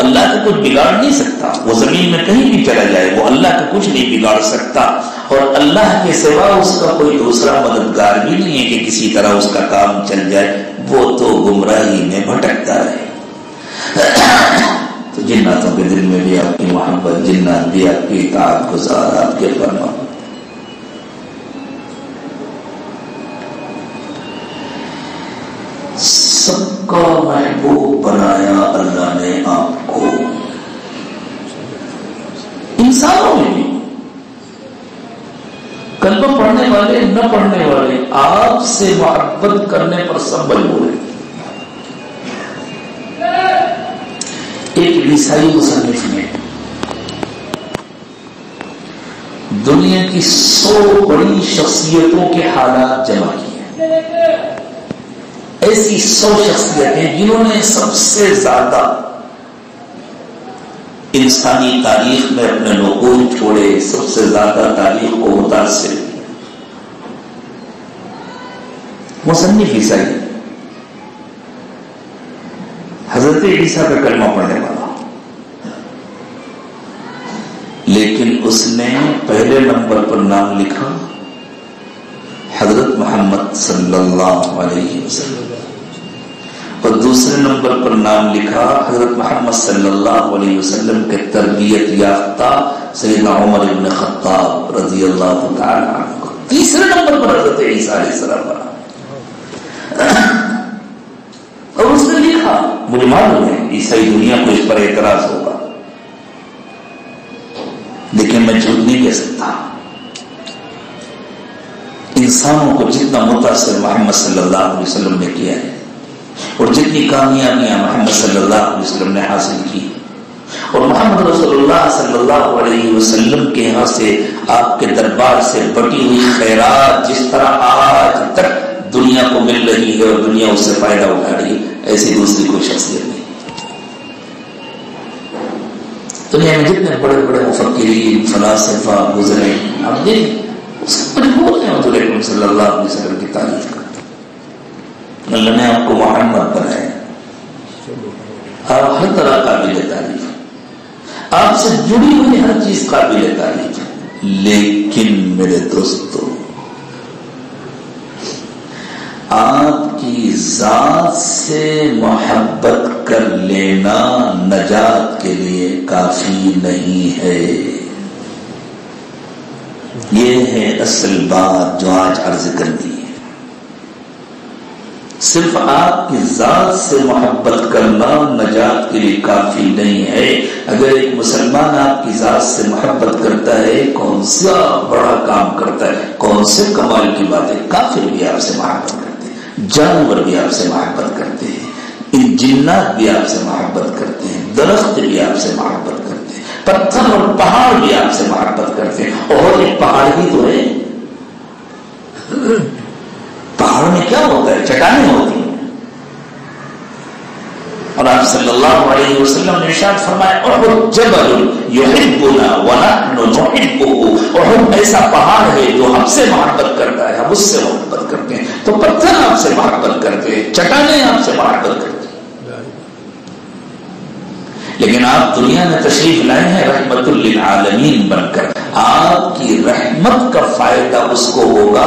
اللہ کو کچھ بگاڑ نہیں سکتا. وہ زمین میں کہیں بھی چلا جائے وہ اللہ کو کچھ نہیں بگاڑ سکتا، اور اللہ کے سوا اس کا کوئی دوسرا مددگار بھی نہیں ہے کہ کسی طرح اس کا کام چل جائے. وہ تو گمراہی میں بھٹکتا ہے. تو جناتوں کے دل میں بھی آپ کی محبت، جنات بھی آپ کی اطاعت گزار، آپ کے فرمان. سب کا محبوب بنایا اللہ نے آپ کو، انسانوں میں بھی، کلمہ پڑھنے والے نہ پڑھنے والے، آپ سے محبت کرنے پر سب مجبور ہیں. ایک عیسائی مصنف نے دنیا کی 100 بڑی شخصیتوں کے حالات جمع کیے. ایسی 100 شخصیتیں جنہوں نے سب سے زیادہ انسانی تاریخ میں اپنے نقوش چھوڑے، سب سے زیادہ تاریخ کو متاثر کیا. مصنف عیسائی، حضرت عیسیٰ کا کلمہ پڑھنے والا، لیکن اس نے پہلے نمبر پر نام لکھا حضرت محمد صلی اللہ علیہ وسلم، اور دوسرے نمبر پر نام لکھا حضرت محمد صلی اللہ علیہ وسلم کے تربیت یافتہ سیدنا عمر بن خطاب رضی اللہ تعالی عنہ. تیسرے نمبر پر حضرت عیسیٰ علیہ السلام بنا. اور اس نے لکھا، مجھے معلوم ہے عیسائی دنیا کو اس پر اعتراض ہوگا، لیکن میں جھوٹ نہیں کہہ سکتا. انسانوں کو جتنا متاثر محمد صلی اللہ علیہ وسلم نے کیا ہے، اور جتنی کامیابیاں محمد صلی اللہ علیہ وسلم نے حاصل کی، اور محمد رسول اللہ صلی اللہ علیہ وسلم کے یہاں سے، آپ کے دربار سے بٹی ہوئی خیرات جس طرح آج تک دنیا کو مل رہی ہے اور دنیا اس سے فائدہ اٹھا رہی ہے، ایسی دوسری کوئی شخصیت نہیں. دنیا میں جتنے بڑے بڑے مفکرین فلاسفہ گزرے آپ دیکھیں اس کا مجبور ہے حضور اکرم صلی اللہ علیہ وسلم کی تعریف کا. اللہ نے آپ کو محمد بنایا، آپ ہر طرح قابل تعریف، آپ سے جڑی ہوئی ہر چیز قابل تعریف. لیکن میرے دوستو آپ کی ذات سے محبت کر لینا نجات کے لیے کافی نہیں ہے. یہ ہے اصل بات جو آج عرض کرنی ہے. صرف آپ کی ذات سے محبت کرنا نجات کے لیے کافی نہیں ہے. اگر ایک مسلمان آپ کی ذات سے محبت کرتا ہے کون سا بڑا کام کرتا ہے، کون سے کمال کی بات ہے. کافر بھی آپ سے محبت کرتے ہیں، جانور بھی آپ سے محبت کرتے ہیں، ان جنات بھی آپ سے محبت کرتے ہیں، درخت بھی آپ سے محبت کرتے ہیں، پتھر اور پہاڑ بھی آپ سے محبت کرتے ہیں. اور ایک پہاڑ ہی تو ہے. پہاڑ میں کیا ہوتا ہے؟ چٹانیں ہوتی ہیں. اور آپ صلی اللہ علیہ وسلم نے ارشاد فرمایا احد جبل یحبنا ونحن نحبه. احد ایسا پہاڑ ہے جو ہم سے محبت کرتا ہے، ہم اس سے محبت کرتے ہیں. تو پتھر آپ سے محبت کرتے ہیں، چٹانیں آپ سے محبت کرتے ہیں. لیکن آپ دنیا میں تشریف لائے ہیں رحمت للعالمین بن کر. آپ کی رحمت کا فائدہ اس کو ہوگا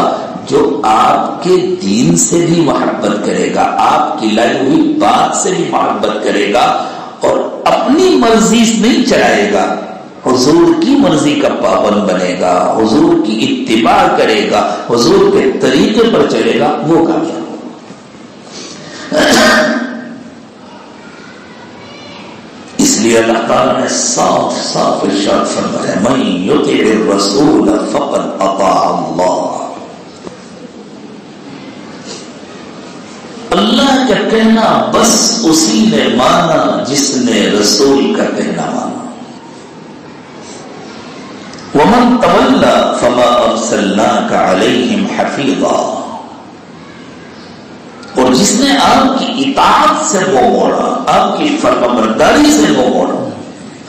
جو آپ کے دین سے بھی محبت کرے گا، آپ کی لائی ہوئی بات سے بھی محبت کرے گا، اور اپنی مرضی سے نہیں چلائے گا، حضور کی مرضی کا پابند بنے گا، حضور کی اتباع کرے گا، حضور کے طریقے پر چلے گا. وہ کامیاب. اس لیے اللہ تعالیٰ نے صاف صاف ارشاد فرمایا من یطع الرسول فقد اطاع اللہ. اللہ کا کہنا بس اسی نے مانا جس نے رسول کا کہنا مانا. ومن تولى فما ارسلناك عليهم حفيظا. اور جس نے آپ کی اطاعت سے منہ موڑا، آپ کی فرمانبرداری سے منہ موڑا،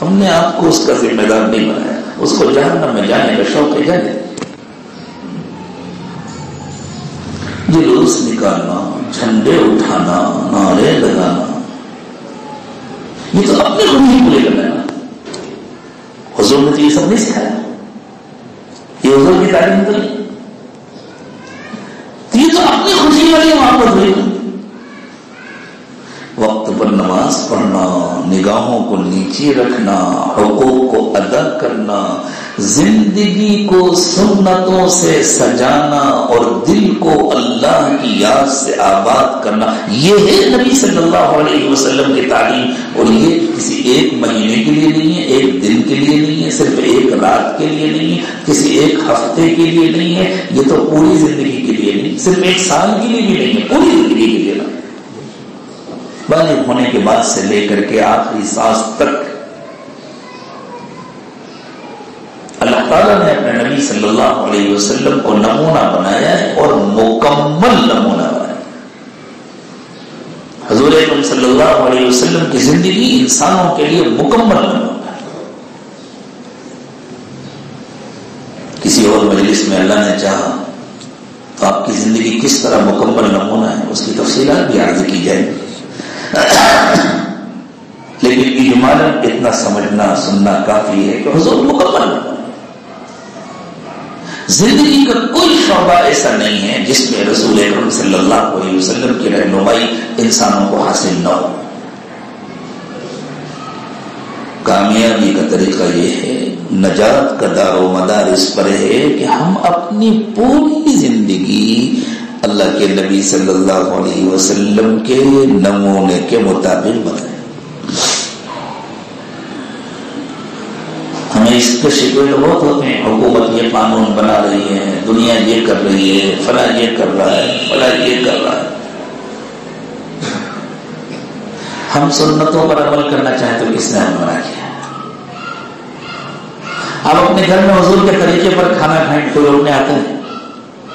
ہم نے آپ کو اس کا ذمہ دار نہیں بنایا. اس کو جہنم میں جانے کا شوق ہے، جانے. جلوس نکالنا، جھنڈے اٹھانا، نعرے لگانا، یہ تو اپنی خوشی کو لے کر لینا. حضور نے تو یہ سب نہیں سکھایا، یہ حضور کی تعلیم تو نہیں. یہ تو اپنی خوشی والی محبت ہوئی. وقت پر نماز پڑھنا، نگاہوں کو نیچے رکھنا، حقوق کو ادا کرنا، زندگی کو سنتوں سے سجانا اور دل کو اللہ کی یاد سے آباد کرنا، یہ ہے نبی صلی اللہ علیہ وسلم کی تعلیم. اور یہ کسی ایک مہینے کے لیے نہیں ہے، ایک دن کے لیے نہیں ہے، صرف ایک رات کے لیے نہیں ہے، کسی ایک ہفتے کے لیے نہیں ہے. یہ تو پوری زندگی کے لیے نہیں، صرف ایک سال کے لیے بھی نہیں ہے، پوری زندگی کے لیے نہیں. بالغ ہونے کے بعد سے لے کر کے آخری سانس تک اللہ تعالیٰ نے اپنے نبی صلی اللہ علیہ وسلم کو نمونہ بنایا ہے، اور مکمل نمونہ بنایا. حضور اکرم صلی اللہ علیہ وسلم کی زندگی انسانوں کے لیے مکمل نمونہ ہے. کسی اور مجلس میں اللہ نے چاہا تو آپ کی زندگی کس طرح مکمل نمونہ ہے اس کی تفصیلات بھی عرض کی جائیں گی. لیکن اجمالاً اتنا سمجھنا سننا کافی ہے کہ حضور مکمل زندگی کا کوئی شعبہ ایسا نہیں ہے جس میں رسول اکرم صلی اللہ علیہ وسلم کی رہنمائی انسانوں کو حاصل نہ ہو. کامیابی کا طریقہ یہ ہے، نجات کا دار و مدار اس پر ہے کہ ہم اپنی پوری زندگی اللہ کے نبی صلی اللہ علیہ وسلم کے نمونے کے مطابق بنائیں. ہمیں اس کے شکوے تو بہت ہوتے ہیں، حکومت یہ قانون بنا رہی ہے، دنیا یہ کر رہی ہے، فلاں یہ کر رہا ہے، فلاں یہ کر رہا ہے. ہم سنتوں پر عمل کرنا چاہیں تو کس نے ہم منع کیا؟ آپ اپنے گھر میں حضور کے طریقے پر کھانا کھائیں تو روکنے آتے ہیں،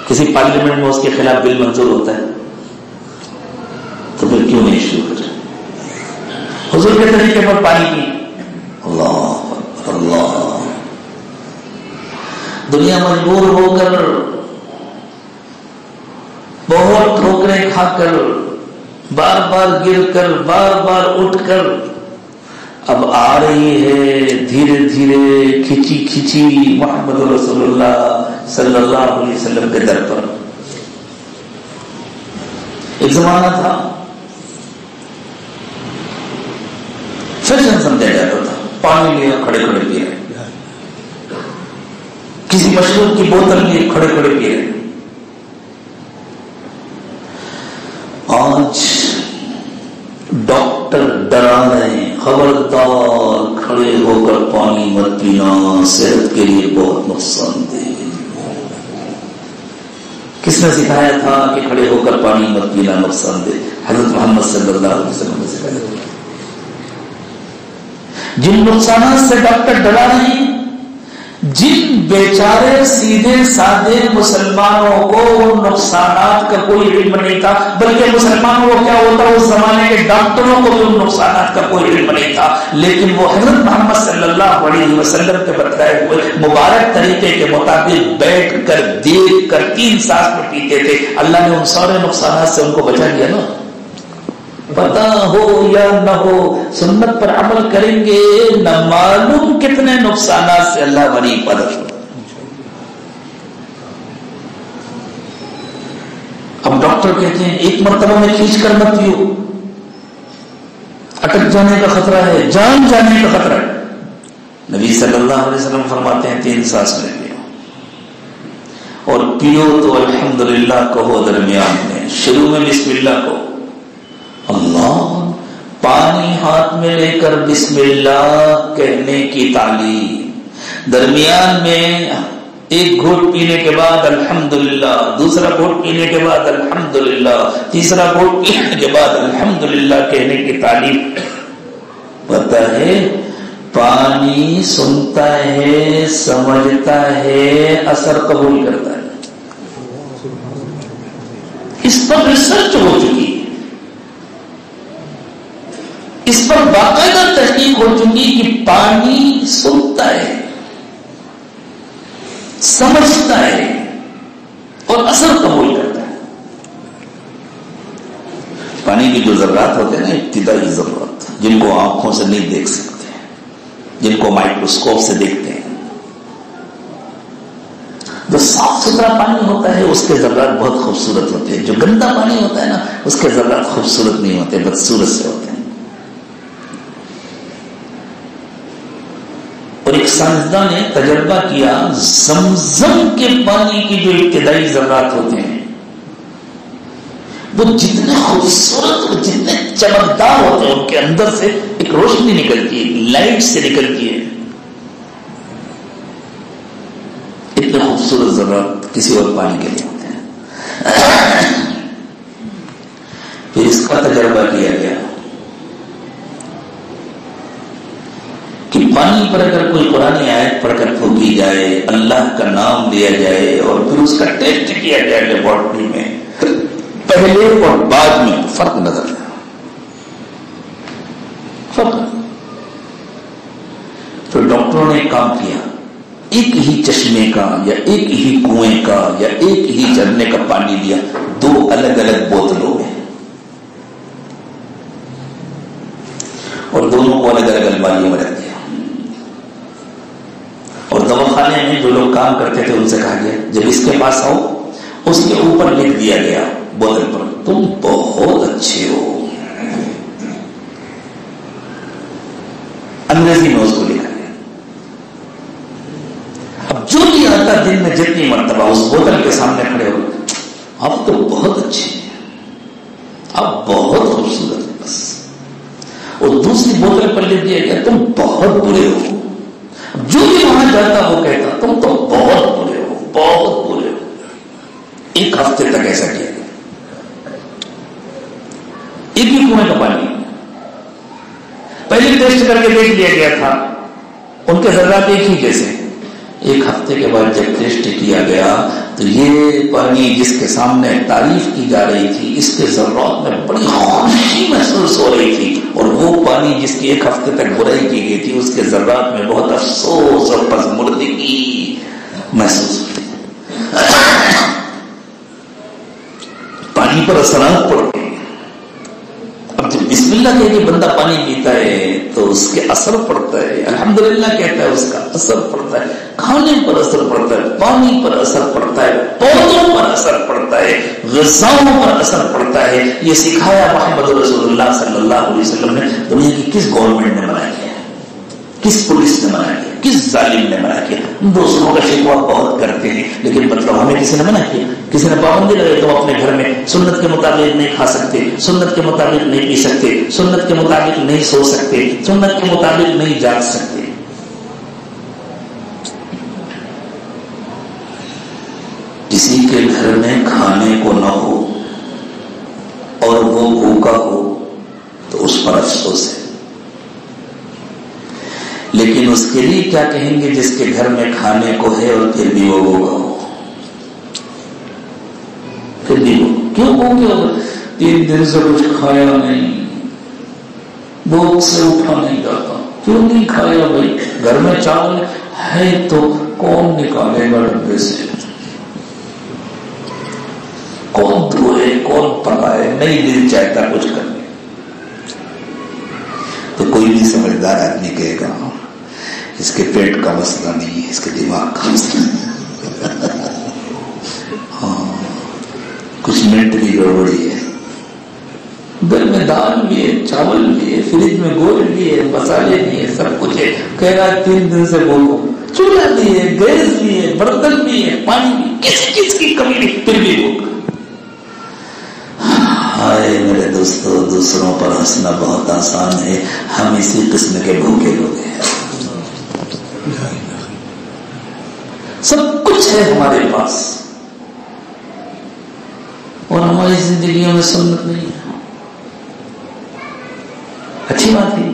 کسی پارلیمنٹ میں اس کے خلاف بل منظور ہوتا ہے، تو پھر کیوں نہیں شروع حضور کے طریقے پر پانی پی. اللہ اللہ. دنیا مجبور ہو کر بہت ٹھوکریں کھا کر بار بار گر کر بار بار اٹھ کر اب آ رہی ہے دھیرے دھیرے کھچی کھچی محمد رسول اللہ صلی اللہ علیہ وسلم کے در پر. ایک زمانہ تھا فیشن سمجھا جاتا تھا, پانی لیا کھڑے کھڑے پی رہے, کسی مشروب کی بوتل لیے کھڑے کھڑے پی رہے. آج ڈاکٹر ڈرا رہے ہیں, خبردار کھڑے ہو کر پانی مت پینا, صحت کے لیے بہت نقصان دہ. کس نے سکھایا تھا کہ کھڑے ہو کر پانی مت پینا نقصان دہ؟ حضرت محمد صلی اللہ علیہ وسلم نے سکھایا تھا. جن نقصانات سے ڈاکٹر ڈرا رہے ہیں, جن بیچارے سیدھے سادے مسلمانوں کو ان نقصانات کا کوئی علم نہیں تھا, بلکہ مسلمانوں کو کیا ہوتا اس زمانے کے ڈاکٹروں کو بھی ان نقصانات کا کوئی علم نہیں تھا, لیکن وہ حضرت محمد صلی اللہ علیہ وسلم کے بتائے ہوئے مبارک طریقے کے مطابق بیٹھ کر دیکھ کر 3 سانس میں پیتے تھے. اللہ نے ان سارے نقصانات سے ان کو بچا لیا نا. پتا ہو یا نہ ہو, سنت پر عمل کریں گے, نہ معلوم کتنے نقصانات سے اللہ بری حفاظت. اب ڈاکٹر کہتے ہیں ایک مرتبہ میں کھینچ کر مت پیو, اٹک جانے کا خطرہ ہے, جان جانے کا خطرہ ہے. نبی صلی اللہ علیہ وسلم فرماتے ہیں 3 سانس میں پیو, اور پیو تو الحمدللہ کہو درمیان میں, شروع میں بسم اللہ کہو. اللہ, پانی ہاتھ میں لے کر بسم اللہ کہنے کی تعلیم, درمیان میں ایک گھوٹ پینے کے بعد الحمدللہ, دوسرا گھوٹ پینے کے بعد الحمدللہ, تیسرا گھوٹ پینے کے بعد الحمدللہ کہنے کی تعلیم. پتہ ہے پانی سنتا ہے, سمجھتا ہے, اثر قبول کرتا ہے. اس پر ریسرچ ہو چکی ہے, اس پر باقاعدہ تحقیق ہو چکی کہ پانی سنتا ہے, سمجھتا ہے اور اثر قبول کرتا ہے. پانی کی جو ذرات ہوتے ہیں نا, ابتدائی ذرات, جن کو آنکھوں سے نہیں دیکھ سکتے, جن کو مائکروسکوپ سے دیکھتے ہیں, جو صاف ستھرا پانی ہوتا ہے اس کے ذرات بہت خوبصورت ہوتے ہیں, جو گندا پانی ہوتا ہے نا اس کے ذرات خوبصورت نہیں ہوتے, بدصورت سے ہوتے ہیں. اور ایک سائنسداں نے تجربہ کیا, زمزم کے پانی کی جو ابتدائی ذرات ہوتے ہیں وہ جتنے خوبصورت اور جتنے چمکدار ہوتے ہیں, ان کے اندر سے ایک روشنی نکلتی ہے, لائٹ سے نکلتی ہے. اتنے خوبصورت ذرات کسی اور پانی کے لیے ہوتے ہیں. پھر اس کا تجربہ کیا گیا کہ پانی پر اگر کوئی قرآنی آیت پڑھ کر پھونکی جائے, اللہ کا نام لیا جائے اور پھر اس کا ٹیسٹ کیا جائے لیبورٹری میں, پہلے اور بعد میں فرق نظر آیا. فرق. تو ڈاکٹروں نے کام کیا, ایک ہی چشمے کا یا ایک ہی کنویں کا یا ایک ہی جھرنے کا پانی لیا, 2 الگ الگ بوتلوں میں, اور دونوں کو الگ الگ الماریوں میں رکھ دیا. اور دواخانے میں جو لوگ کام کرتے تھے ان سے کہا گیا جب اس کے پاس آؤ, اس کے اوپر لکھ دیا گیا بوتل پر, تم بہت اچھے ہو. انگریزی میں اس کو لکھا گیا. اب جو بھی آتا دن میں جتنی مرتبہ اس بوتل کے سامنے کھڑے ہو, آپ تو بہت اچھے ہیں, آپ بہت خوبصورت ہیں, بس. اور دوسری بوتل پر لکھ دیا گیا تم بہت برے ہو. جو بھی وہاں جاتا وہ کہتا تم تو بہت برے ہو, بہت برے ہو. 1 ہفتے تک ایسا کیا گیا. ایک ہی کنویں کا پانی پہلے ٹیسٹ کر کے دیکھ لیا گیا تھا, ان کے ذرات ایک ہی جیسے. 1 ہفتے کے بعد جب ٹیسٹ کیا گیا تو یہ پانی جس کے سامنے تعریف کی جا رہی تھی، اس کے ذرات میں بڑی خوشی محسوس ہو رہی تھی، اور وہ پانی جس کی ایک ہفتے تک برائی کی گئی تھی، اس کے ذرات میں بہت افسوس اور پژمردگی محسوس ہوئی۔ پانی پر اثرات پڑ گئے۔ اب جب بسم اللہ کہہ کے بندہ پانی پیتا ہے تو اس کے اثر پڑتا ہے، الحمدللہ کہتا ہے، اس کا اثر پڑتا ہے، کھانے پر اثر پڑتا ہے، پانی پر اثر پڑتا ہے، پودوں پر اثر پڑتا ہے، غذاؤں پر اثر پڑتا ہے۔ یہ سکھایا محمد رسول اللہ صلی اللہ علیہ وسلم نے۔ دنیا کی کس گورنمنٹ نے منع کیا، کس پولیس نے منع کیا، کس ظالم نے منع کیا؟ دوسروں کا شکوہ بہت کرتے ہیں، لیکن مطلب ہمیں کسی نے منع کیا؟ کسی نے پابندی لگائی تو اپنے گھر میں سنت کے مطابق نہیں کھا سکتے، سنت کے مطابق نہیں پی سکتے، سنت کے مطابق نہیں سو سکتے، سنت کے مطابق نہیں جاگ سکتے۔ کسی کے گھر میں کھانے کو نہ ہو اور وہ بھوکا ہو تو اس پر افسوس ہے، لیکن اس کے لیے کیا کہیں گے جس کے گھر میں کھانے کو ہے اور پھر بھی وہ بھوکا ہو؟ پھر بھی وہ کیوں بھوکے ہو؟ 3 دن سے کچھ کھایا نہیں، بھوک سے اٹھا نہیں جاتا۔ کیوں نہیں کھایا بھائی؟ گھر میں چاول ہے تو کون نکالے گا ڈبے سے، کون دھوئے، کون پکائے؟ نہیں دل چاہتا کچھ کرنے۔ تو کوئی بھی سمجھدار آدمی کہے گا اس کے پیٹ کا مسئلہ نہیں ہے، اس کے دماغ کا مسئلہ ہے، ہاں کچھ مینٹلی گڑبڑی ہے۔ گھر میں دال بھی ہے، چاول بھی ہے، فریج میں گوشت بھی ہے، مسالے بھی ہے، سب کچھ ہے، کہہ رہا 3 دن سے بولو، چولہا بھی ہے، گیس بھی ہے، برتن بھی ہے، پانی بھی، کس کی کمی نہیں، پھر بھی وہ۔ ہائے میرے دوستو، دوسروں پر ہنسنا بہت آسان ہے، ہم اسی قسم کے بھوکے لوگ ہیں۔ سب کچھ ہے ہمارے پاس اور ہماری زندگیوں میں سنت نہیں ہے۔ اچھی بات ہے،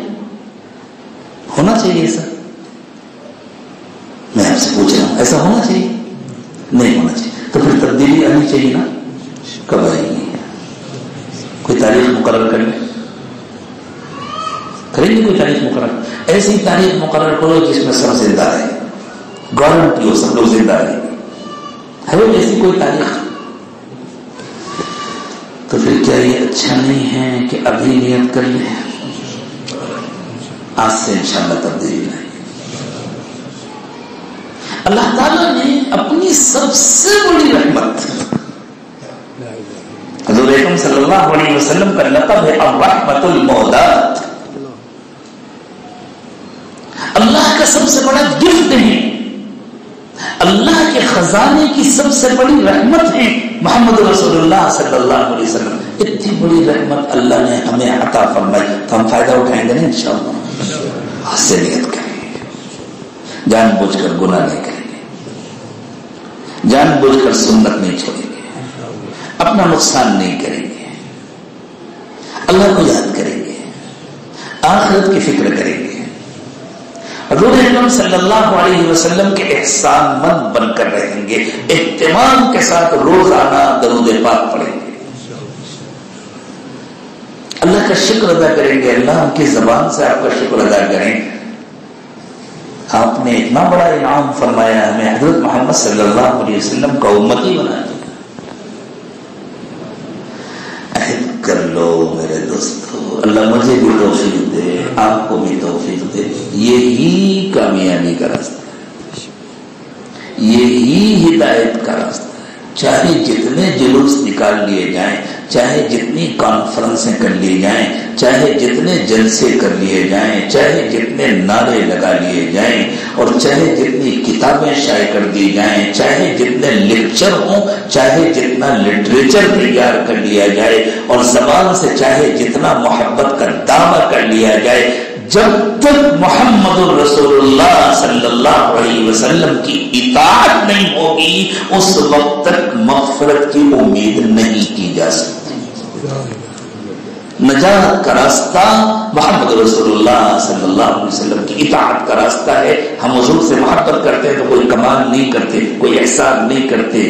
ہونا چاہیے ایسا۔ میں آپ سے پوچھ رہا ہوں، ایسا ہونا چاہیے؟ نہیں ہونا چاہیے۔ تو پھر تبدیلی آنی چاہیے نا، کب آئے گی؟ کوئی تاریخ مقرر کریں گے، کوئی تاریخ مقرر، ایسی تاریخ مقرر کرو جس میں سب زندہ ہے، گارنٹی ہو سب لوگ زندہ ہے ایسی کوئی تاریخ؟ تو پھر کیا یہ اچھا نہیں ہے کہ ابھی نیت کر لیں؟ آج سے انشاءاللہ تبدیلی نہیں۔ اللہ تعالیٰ نے اپنی سب سے بڑی رحمت، حضور اکرم صلی اللہ علیہ وسلم کا لقب ہے الرحمت المہدات، اللہ کا سب سے بڑا گفٹ ہے، اللہ کے خزانے کی سب سے بڑی رحمت ہے محمد رسول اللہ صلی اللہ علیہ وسلم۔ اتنی بڑی رحمت اللہ نے ہمیں عطا فرمائی تو ہم فائدہ اٹھائیں گے نا انشاءاللہ۔ آج سے نیت کریں گے، جان بوجھ کر گناہ نہیں کریں گے، جان بوجھ کر سنت نہیں چھوڑیں گے، اپنا نقصان نہیں کریں گے، اللہ کو یاد کریں گے، آخرت کی فکر کریں گے، حضور اکرم صلی اللہ علیہ وسلم کے احسان مند بن کر رہیں گے، اہتمام کے ساتھ روزانہ درود پاک پڑھیں گے، اللہ کا شکر ادا کریں گے۔ اللہ کی زبان سے آپ کا شکر ادا کریں، آپ نے اتنا بڑا انعام فرمایا ہمیں، حضرت محمد صلی اللہ علیہ وسلم کا امتی بنا دیا۔ عہد کر لو میرے دوستو، اللہ مجھے بھی توفیق دے، آپ کو بھی توفیق دے، یہی کامیابی کا راستہ ہے، یہی ہدایت کا راستہ ہے۔ چاہے جتنے جلوس نکال لیے جائیں، چاہے جتنی کانفرنسیں کر لی جائیں، چاہے جتنے جلسے کر لیے جائیں، چاہے جتنے نعرے لگا لیے جائیں، اور چاہے جتنی کتابیں شائع کر دی جائیں، چاہے جتنے لیکچر ہوں، چاہے جتنا لٹریچر تیار کر لیا جائے، اور زبان سے چاہے جتنا محبت کا دعویٰ کر لیا جائے، جب تک محمد الرسول اللہ صلی اللہ علیہ وسلم کی اطاعت نہیں ہوگی اس وقت تک مغفرت کی امید نہیں کی جا سکتی۔ نجات کا راستہ محمد رسول اللہ صلی اللہ علیہ وسلم کی اطاعت کا راستہ ہے۔ ہم حضور سے محبت کرتے ہیں تو کوئی کمال نہیں کرتے، کوئی احسان نہیں کرتے،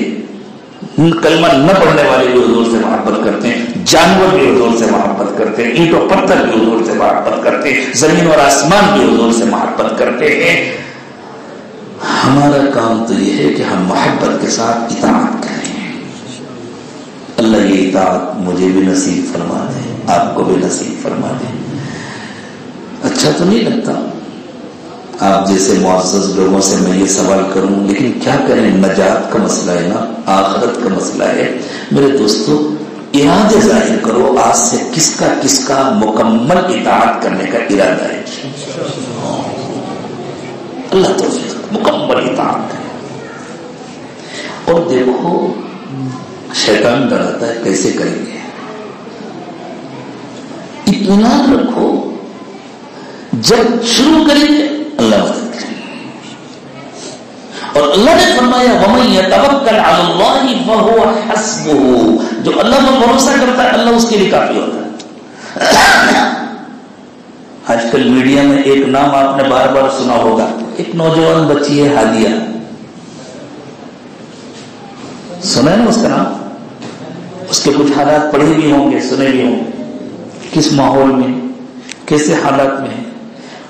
کلمہ نہ پڑھنے والے بھی حضور سے محبت کرتے ہیں، جانور بھی حضور سے محبت کرتے ہیں، اینٹ و پتھر بھی حضور سے محبت کرتے ہیں، زمین اور آسمان بھی حضور سے محبت کرتے ہیں۔ ہمارا کام تو یہ ہے کہ ہم محبت کے ساتھ اطاعت کریں۔ اللہ یہ اطاعت مجھے بھی نصیب فرما دے، آپ کو بھی نصیب فرما دے۔ اچھا تو نہیں لگتا آپ جیسے معزز لوگوں سے میں یہ سوال کروں، لیکن کیا کریں، نجات کا مسئلہ ہے نا، آخرت کا مسئلہ ہے۔ میرے دوستو ارادے ظاہر کرو، آج سے کس کا مکمل اطاعت کرنے کا ارادہ ہے؟ اللہ توفیق، مکمل اطاعت ہے۔ اور دیکھو شیطان ڈراتا ہے کیسے کریں گے، اطمینان رکھو، جب شروع کریں گے اللہ مدد کریں گے۔ اور اللہ نے فرمایا وَمَن يَتَوَكَّلْ عَلَى اللَّهِ فَهُوَ حَسْبُهُ، جو اللہ پر بھروسہ کرتا ہے اللہ اس کے لیے کافی ہوتا ہے۔ آج کل میڈیا میں ایک نام آپ نے بار بار سنا ہوگا، ایک نوجوان بچی ہے ہادیہ، سنا ہے نا اس کا نام؟ اس کے کچھ حالات پڑھے بھی ہوں گے، سنے بھی ہوں گے، کس ماحول میں کیسے حالات میں،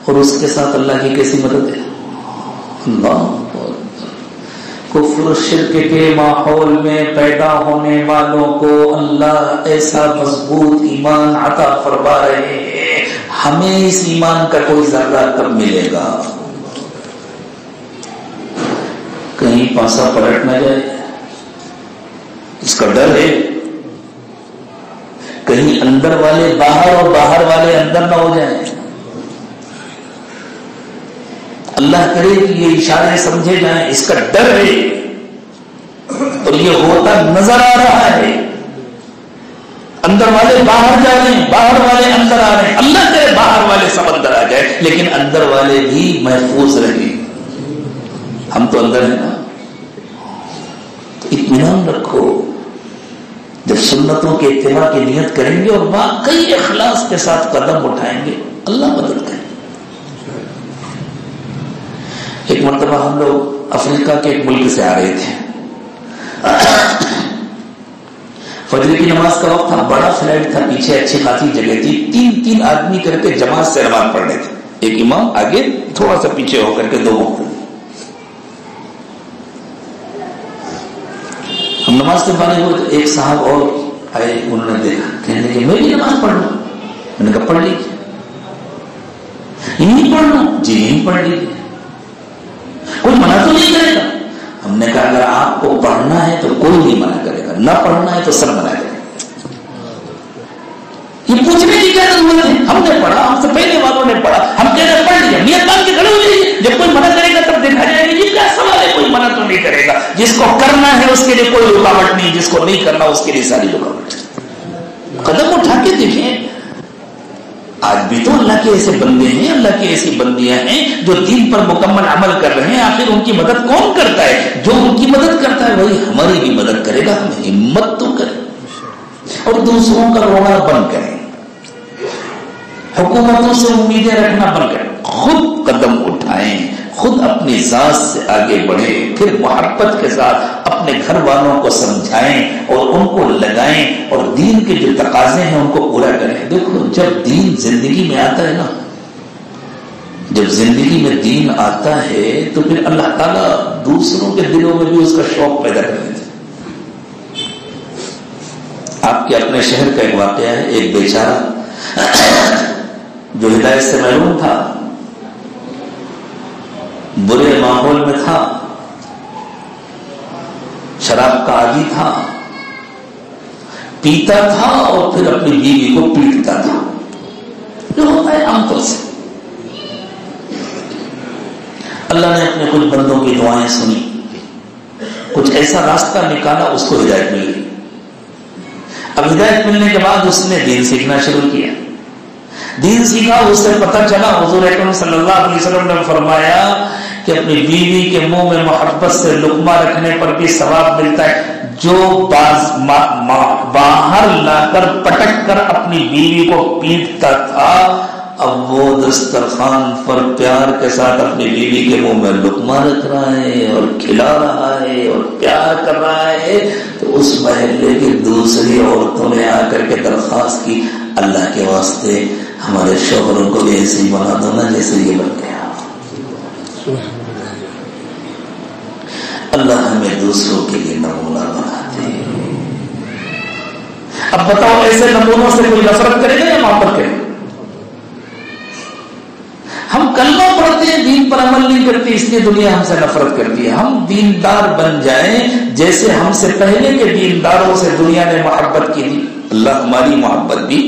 اور اس کے ساتھ اللہ کی کیسی مدد ہے۔ اللہ کفر و شرک کے ماحول میں پیدا ہونے والوں کو اللہ ایسا مضبوط ایمان عطا فرما رہے ہیں، ہمیں اس ایمان کا کوئی ذرہ کب ملے گا؟ کہیں پاسا پلٹ نہ جائے اس کا ڈر ہے، کہیں اندر والے باہر اور باہر والے اندر نہ ہو جائیں۔ اللہ کرے کہ یہ اشارے سمجھے جائیں، اس کا ڈر ہے، اور یہ ہوتا نظر آ رہا ہے۔ اندر والے باہر جا رہے ہیں، باہر والے اندر آ رہے ہیں، اللہ کرے باہر والے سب اندر آ جائے لیکن اندر والے بھی محفوظ رہیں۔ ہم تو اندر ہیں نا، تو اطمینان رکھو، جب سنتوں کے اتباع کی نیت کریں گے اور واقعی اخلاص کے ساتھ قدم اٹھائیں گے اللہ مدد کرے۔ ایک مرتبہ ہم لوگ افریقہ کے ایک ملک سے آ رہے تھے، فجر کی نماز کا وقت تھا، بڑا فلیٹ تھا، پیچھے اچھی خاصی جگہ تھی، تین آدمی کر کے جماعت سے نماز پڑھ رہے تھے، ایک امام آگے تھوڑا سا پیچھے ہو کر کے دو مقتدی۔ ہم نماز سے فارغ ہوئے تو ایک صاحب اور آئے، انہوں نے دیکھا، کہنے لگے میں بھی نماز پڑھ لوں؟ میں نے کہا پڑھ لیجیے۔ یہیں پڑھ لوں؟ جی یہیں پڑھ لیجیے، کوئی منع تو نہیں کرے گا؟ ہم نے کہا اگر آپ کو پڑھنا ہے تو کوئی نہیں منع کرے گا، نہ پڑھنا ہے تو سب منع کرے گا۔ یہ پوچھنے کی کیا ضرورت ہے؟ ہم نے پڑھا، ہم سے پہلے والوں نے پڑھا، ہم کہہ رہے پڑھ لیا، نیت مان کے کھڑے ہو جائیے، جب کوئی منع کرے گا تب دیکھا جائے گا۔ یہ کیا سوال ہے؟ کوئی منع تو نہیں کرے گا، جس کو کرنا ہے اس کے لیے کوئی رکاوٹ نہیں، جس کو نہیں کرنا اس کے لیے ساری رکاوٹ۔ قدم اٹھا کے دیکھیں، آج بھی تو اللہ کے ایسے بندے ہیں، اللہ کی ایسی بندیاں ہیں جو دین پر مکمل عمل کر رہے ہیں۔ آخر ان کی مدد کون کرتا ہے؟ جو ان کی مدد کرتا ہے وہی ہماری بھی مدد کرے گا۔ ہمیں ہمت تو کریں اور دوسروں کا رونا بند کریں، حکومتوں سے امیدیں رکھنا بند کریں، خود قدم اٹھائیں، خود اپنی ذات سے آگے بڑھیں، پھر محبت کے ساتھ اپنے گھر والوں کو سمجھائیں اور ان کو لگائیں اور دین کے جو تقاضے ہیں ان کو پورا کریں۔ دیکھو جب دین زندگی میں آتا ہے نا، جب زندگی میں دین آتا ہے تو پھر اللہ تعالیٰ دوسروں کے دلوں میں بھی اس کا شوق پیدا کر دیتا ہے۔ آپ کے اپنے شہر کا ایک واقعہ ہے، ایک بیچارہ جو ہدایت سے محروم تھا، برے ماحول میں تھا، شراب کا عادی تھا، پیتا تھا اور پھر اپنی بیوی کو پیٹتا تھا، جو ہوتا ہے عام طور سے۔ اللہ نے اپنے کچھ بندوں کی دعائیں سنی، کچھ ایسا راستہ نکالا، اس کو ہدایت مل گئی۔ اب ہدایت ملنے کے بعد اس نے دین سیکھنا شروع کیا، دین سیکھا، اس سے پتہ چلا حضور اکرم صلی اللہ علیہ وسلم نے فرمایا کہ اپنی بیوی کے منہ میں محبت سے لقمہ رکھنے پر بھی ثواب ملتا ہے۔ جو باہر لا کر پٹک کر اپنی بیوی کو پیٹتا تھا، اب وہ دسترخوان پر پیار کے ساتھ اپنی بیوی کے منہ میں لقمہ رکھ رہا ہے اور کھلا رہا ہے اور پیار کر رہا ہے، تو اس محلے کی دوسری عورتوں نے آ کر کے درخواست کی، اللہ کے واسطے ہمارے شوہروں کو بھی ایسے ہی بنا دو نا جیسے یہ بن گیا۔ اللہ ہمیں دوسروں کے لیے نمونہ بناتے۔ اب بتاؤ ایسے نمونوں سے کوئی نفرت کرے گا یا محبت کرے گا؟ ہم کلمہ پڑھتے ہیں، دین پر عمل نہیں کرتے، اس لیے دنیا ہم سے نفرت کرتی ہے۔ ہم دیندار بن جائیں جیسے ہم سے پہلے کے دینداروں سے دنیا نے محبت کی تھی، اللہ ہماری محبت بھی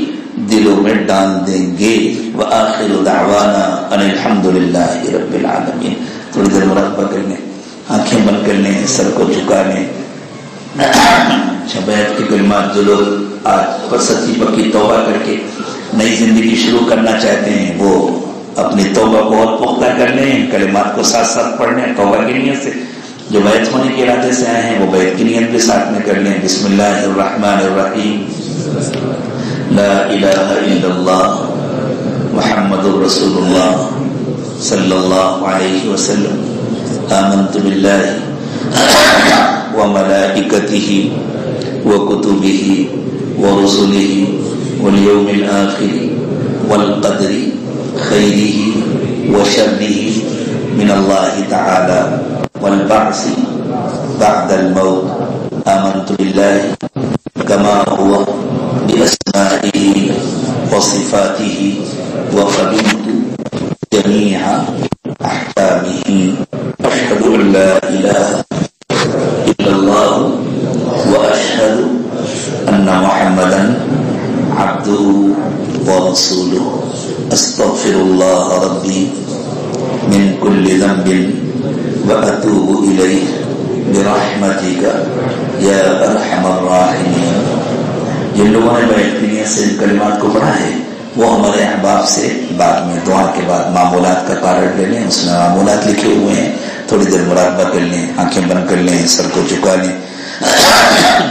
دلوں میں ڈال دیں گے۔ وآخر دعوانا ان الحمد للہ رب العالمین۔ تھوڑی دیر مراقبہ کر لیں، آنکھیں بند کر لیں، سر کو جھکا لیں۔ بیعت کے کلمات جو لوگ آج سچی پکی توبہ کر کے نئی زندگی شروع کرنا چاہتے ہیں، وہ اپنی توبہ بہت پختہ کر لیں، کلمات کو ساتھ ساتھ پڑھ لیں توبہ کی نیت سے۔ جو بیعت ہونے کے ارادے سے آئے ہیں وہ بیعت کی نیت بھی ساتھ میں کر لیں۔ بسم اللہ الرحمن الرحیم، لا الہ الا اللہ محمد رسول اللہ صلی اللہ علیہ وسلم، آمنت باللہ وملائکتہ وکتبہ ورسلہ والیوم الآخر والقدر خیرہ وشرہ من اللہ تعالی والبعث بعد الموت، آمنت باللہ کما هو بأسمائہ وصفاتہ وقبلت جمیع احکامہ، اشہد ان لا الہ الا اللہ واشہد ان محمدا عبدہ ورسولہ، استغفر اللہ ربی من کل ذنب واتوب الیہ برحمتک یا ارحم الراحمین۔ جن لوگوں نے بیعت کی نیت سے ان کلمات کو پڑھا ہے وہ ہمارے احباب سے بعد میں دعا کے بعد معمولات کا کارڈ لے لیں، اس میں معمولات لکھے ہوئے ہیں، تھوڑی دیر مراقبہ کر لیں، آنکھیں بند کر لیں، سر کو جھکا لیں۔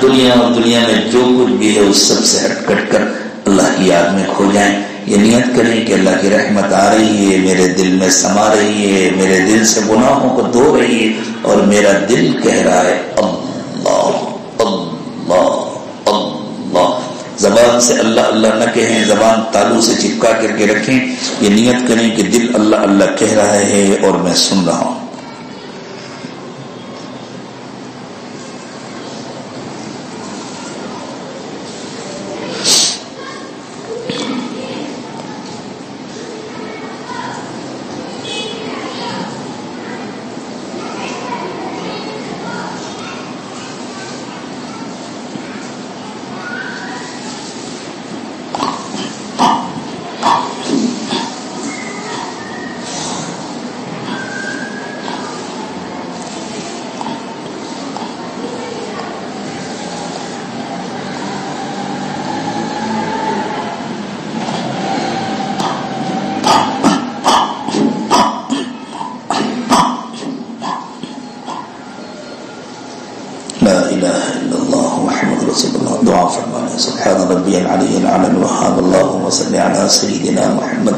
دنیا اور دنیا میں جو کچھ بھی ہے اس سب سے ہٹ کٹ کر اللہ کی یاد میں کھو جائیں۔ یہ نیت کریں کہ اللہ کی رحمت آ رہی ہے، میرے دل میں سما رہی ہے، میرے دل سے گناہوں کو دھو رہی ہے، اور میرا دل کہہ رہا ہے اللہ اللہ اللہ۔ زبان سے اللہ اللہ نہ کہیں، زبان تالو سے چپکا کر کے رکھیں۔ یہ نیت کریں کہ دل اللہ اللہ کہہ رہا ہے اور میں سن رہا ہوں۔ دعا فرمائیں، سبحان ربی العلی العلی الوہاب، اللہم صلی علی سیدنا محمد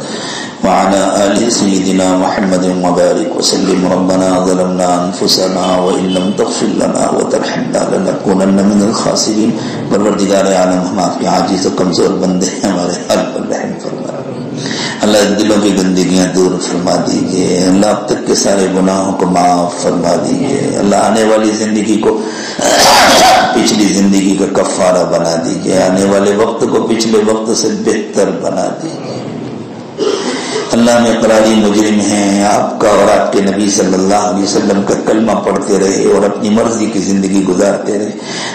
وعلى آل سيدنا محمد وبارك وسلم۔ ربنا ظلمنا أنفسنا وإن لم تغفر لنا وترحمنا لنكونن من الخاسرين۔ پروردگار عالم، ہم آپ کے عاجز و کمزور بندے ہیں، ہمارے حال پر رحم فرما۔ اللہ دلوں کی گندگیاں دور فرما دیجئے، اللہ اب تک کے سارے گناہوں کو معاف فرما دیجئے، اللہ آنے والی زندگی کو پچھلی زندگی کا کفارہ بنا دیجئے، آنے والے وقت کو پچھلے وقت سے بہتر بنا دیجئے۔ اللہ میں اقراری مجرم ہیں، آپ کا اور آپ کے نبی صلی اللہ علیہ وسلم کا کلمہ پڑھتے رہے اور اپنی مرضی کی زندگی گزارتے رہے۔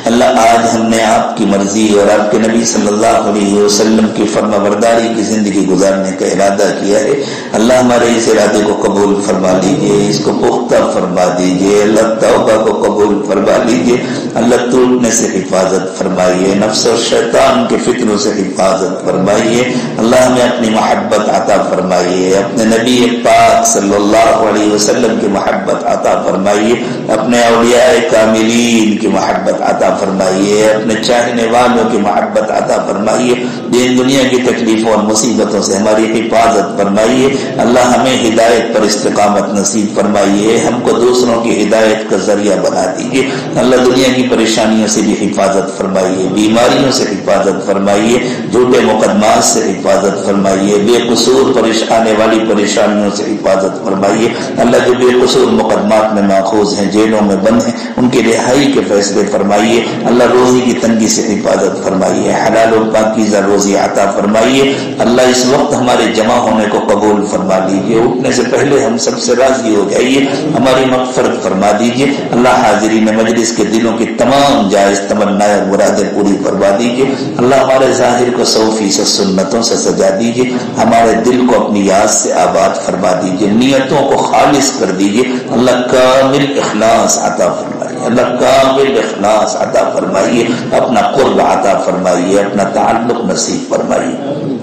اللہ آج ہم نے آپ کی مرضی اور آپ کے نبی صلی اللہ علیہ وسلم کی فرما برداری کی زندگی گزارنے کا ارادہ کیا ہے۔ اللہ ہمارے اس ارادے کو قبول فرما لیجئے، اس کو پختہ فرما دیجئے، اللہ توبہ کو قبول فرما لیجئے، اللہ ٹوٹنے سے حفاظت فرمائیے، نفس اور شیطان کے فتنوں سے حفاظت فرمائیے، اللہ ہمیں اپنی محبت عطا فرمائیے، اپنے نبی پاک صلی اللہ علیہ وسلم کی محبت عطا فرمائیے، اپنے اولیاء کاملین کی محبت عطا فرمائیے، اپنے چاہنے والوں کی محبت عطا فرمائیے، دین دنیا کی تکلیفوں اور مصیبتوں سے ہماری حفاظت فرمائیے اللہ ہمیں ہدایت پر استقامت نصیب فرمائیے ہم کو دوسروں کی ہدایت کا ذریعہ بنا دیجیے اللہ دنیا کی پریشانیوں سے بھی حفاظت فرمائیے بیماریوں سے حفاظت فرمائیے جھوٹے مقدمات سے حفاظت فرمائیے بے قصور آنے والی پریشانیوں سے حفاظت فرمائیے اللہ جو بے قصور مقدمات میں ماخوذ ہیں جیلوں میں بند ہیں ان کی رہائی کے فیصلے فرمائیے اللہ روزی کی تنگی سے حفاظت فرمائیے حلال و پاکیزہ روزی عطا فرمائیے اللہ اس وقت ہمارے جمع ہونے کو قبول فرما لیجیے اٹھنے سے پہلے ہم سب سے راضی ہو جائیے ہماری مغفرت فرما دیجیے اللہ حاضرین مجلس کے دلوں کی تمام جائز تمنائیں اور مرادیں پوری فرما دیجیے اللہ ہمارے ظاہر کو 100% سنتوں سے سجا دیجیے ہمارے دل کو اپنی یاد سے آباد فرما دیجیے نیتوں کو خالص کر دیجیے اللہ کامل اخلاص عطا فرمائیے اللہ کامل اخلاص عطا فرمائیے اپنا قرب عطا فرمائیے اپنا تعلق نصیب فرمائیے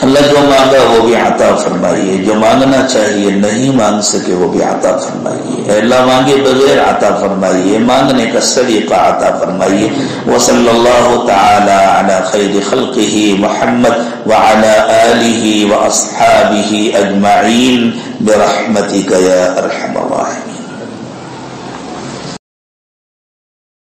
اللہ جو مانگا وہ بھی عطا فرمائیے جو مانگنا چاہیے نہیں مانگ سکے وہ بھی عطا فرمائیے اے اللہ مانگے بغیر عطا فرمائیے مانگنے کا سلیقہ عطا فرمائیے وصلی اللہ تعالی علی خیر خلقہ محمد وعلی آلہ واصحابہ اجمعین برحمتک یا ارحم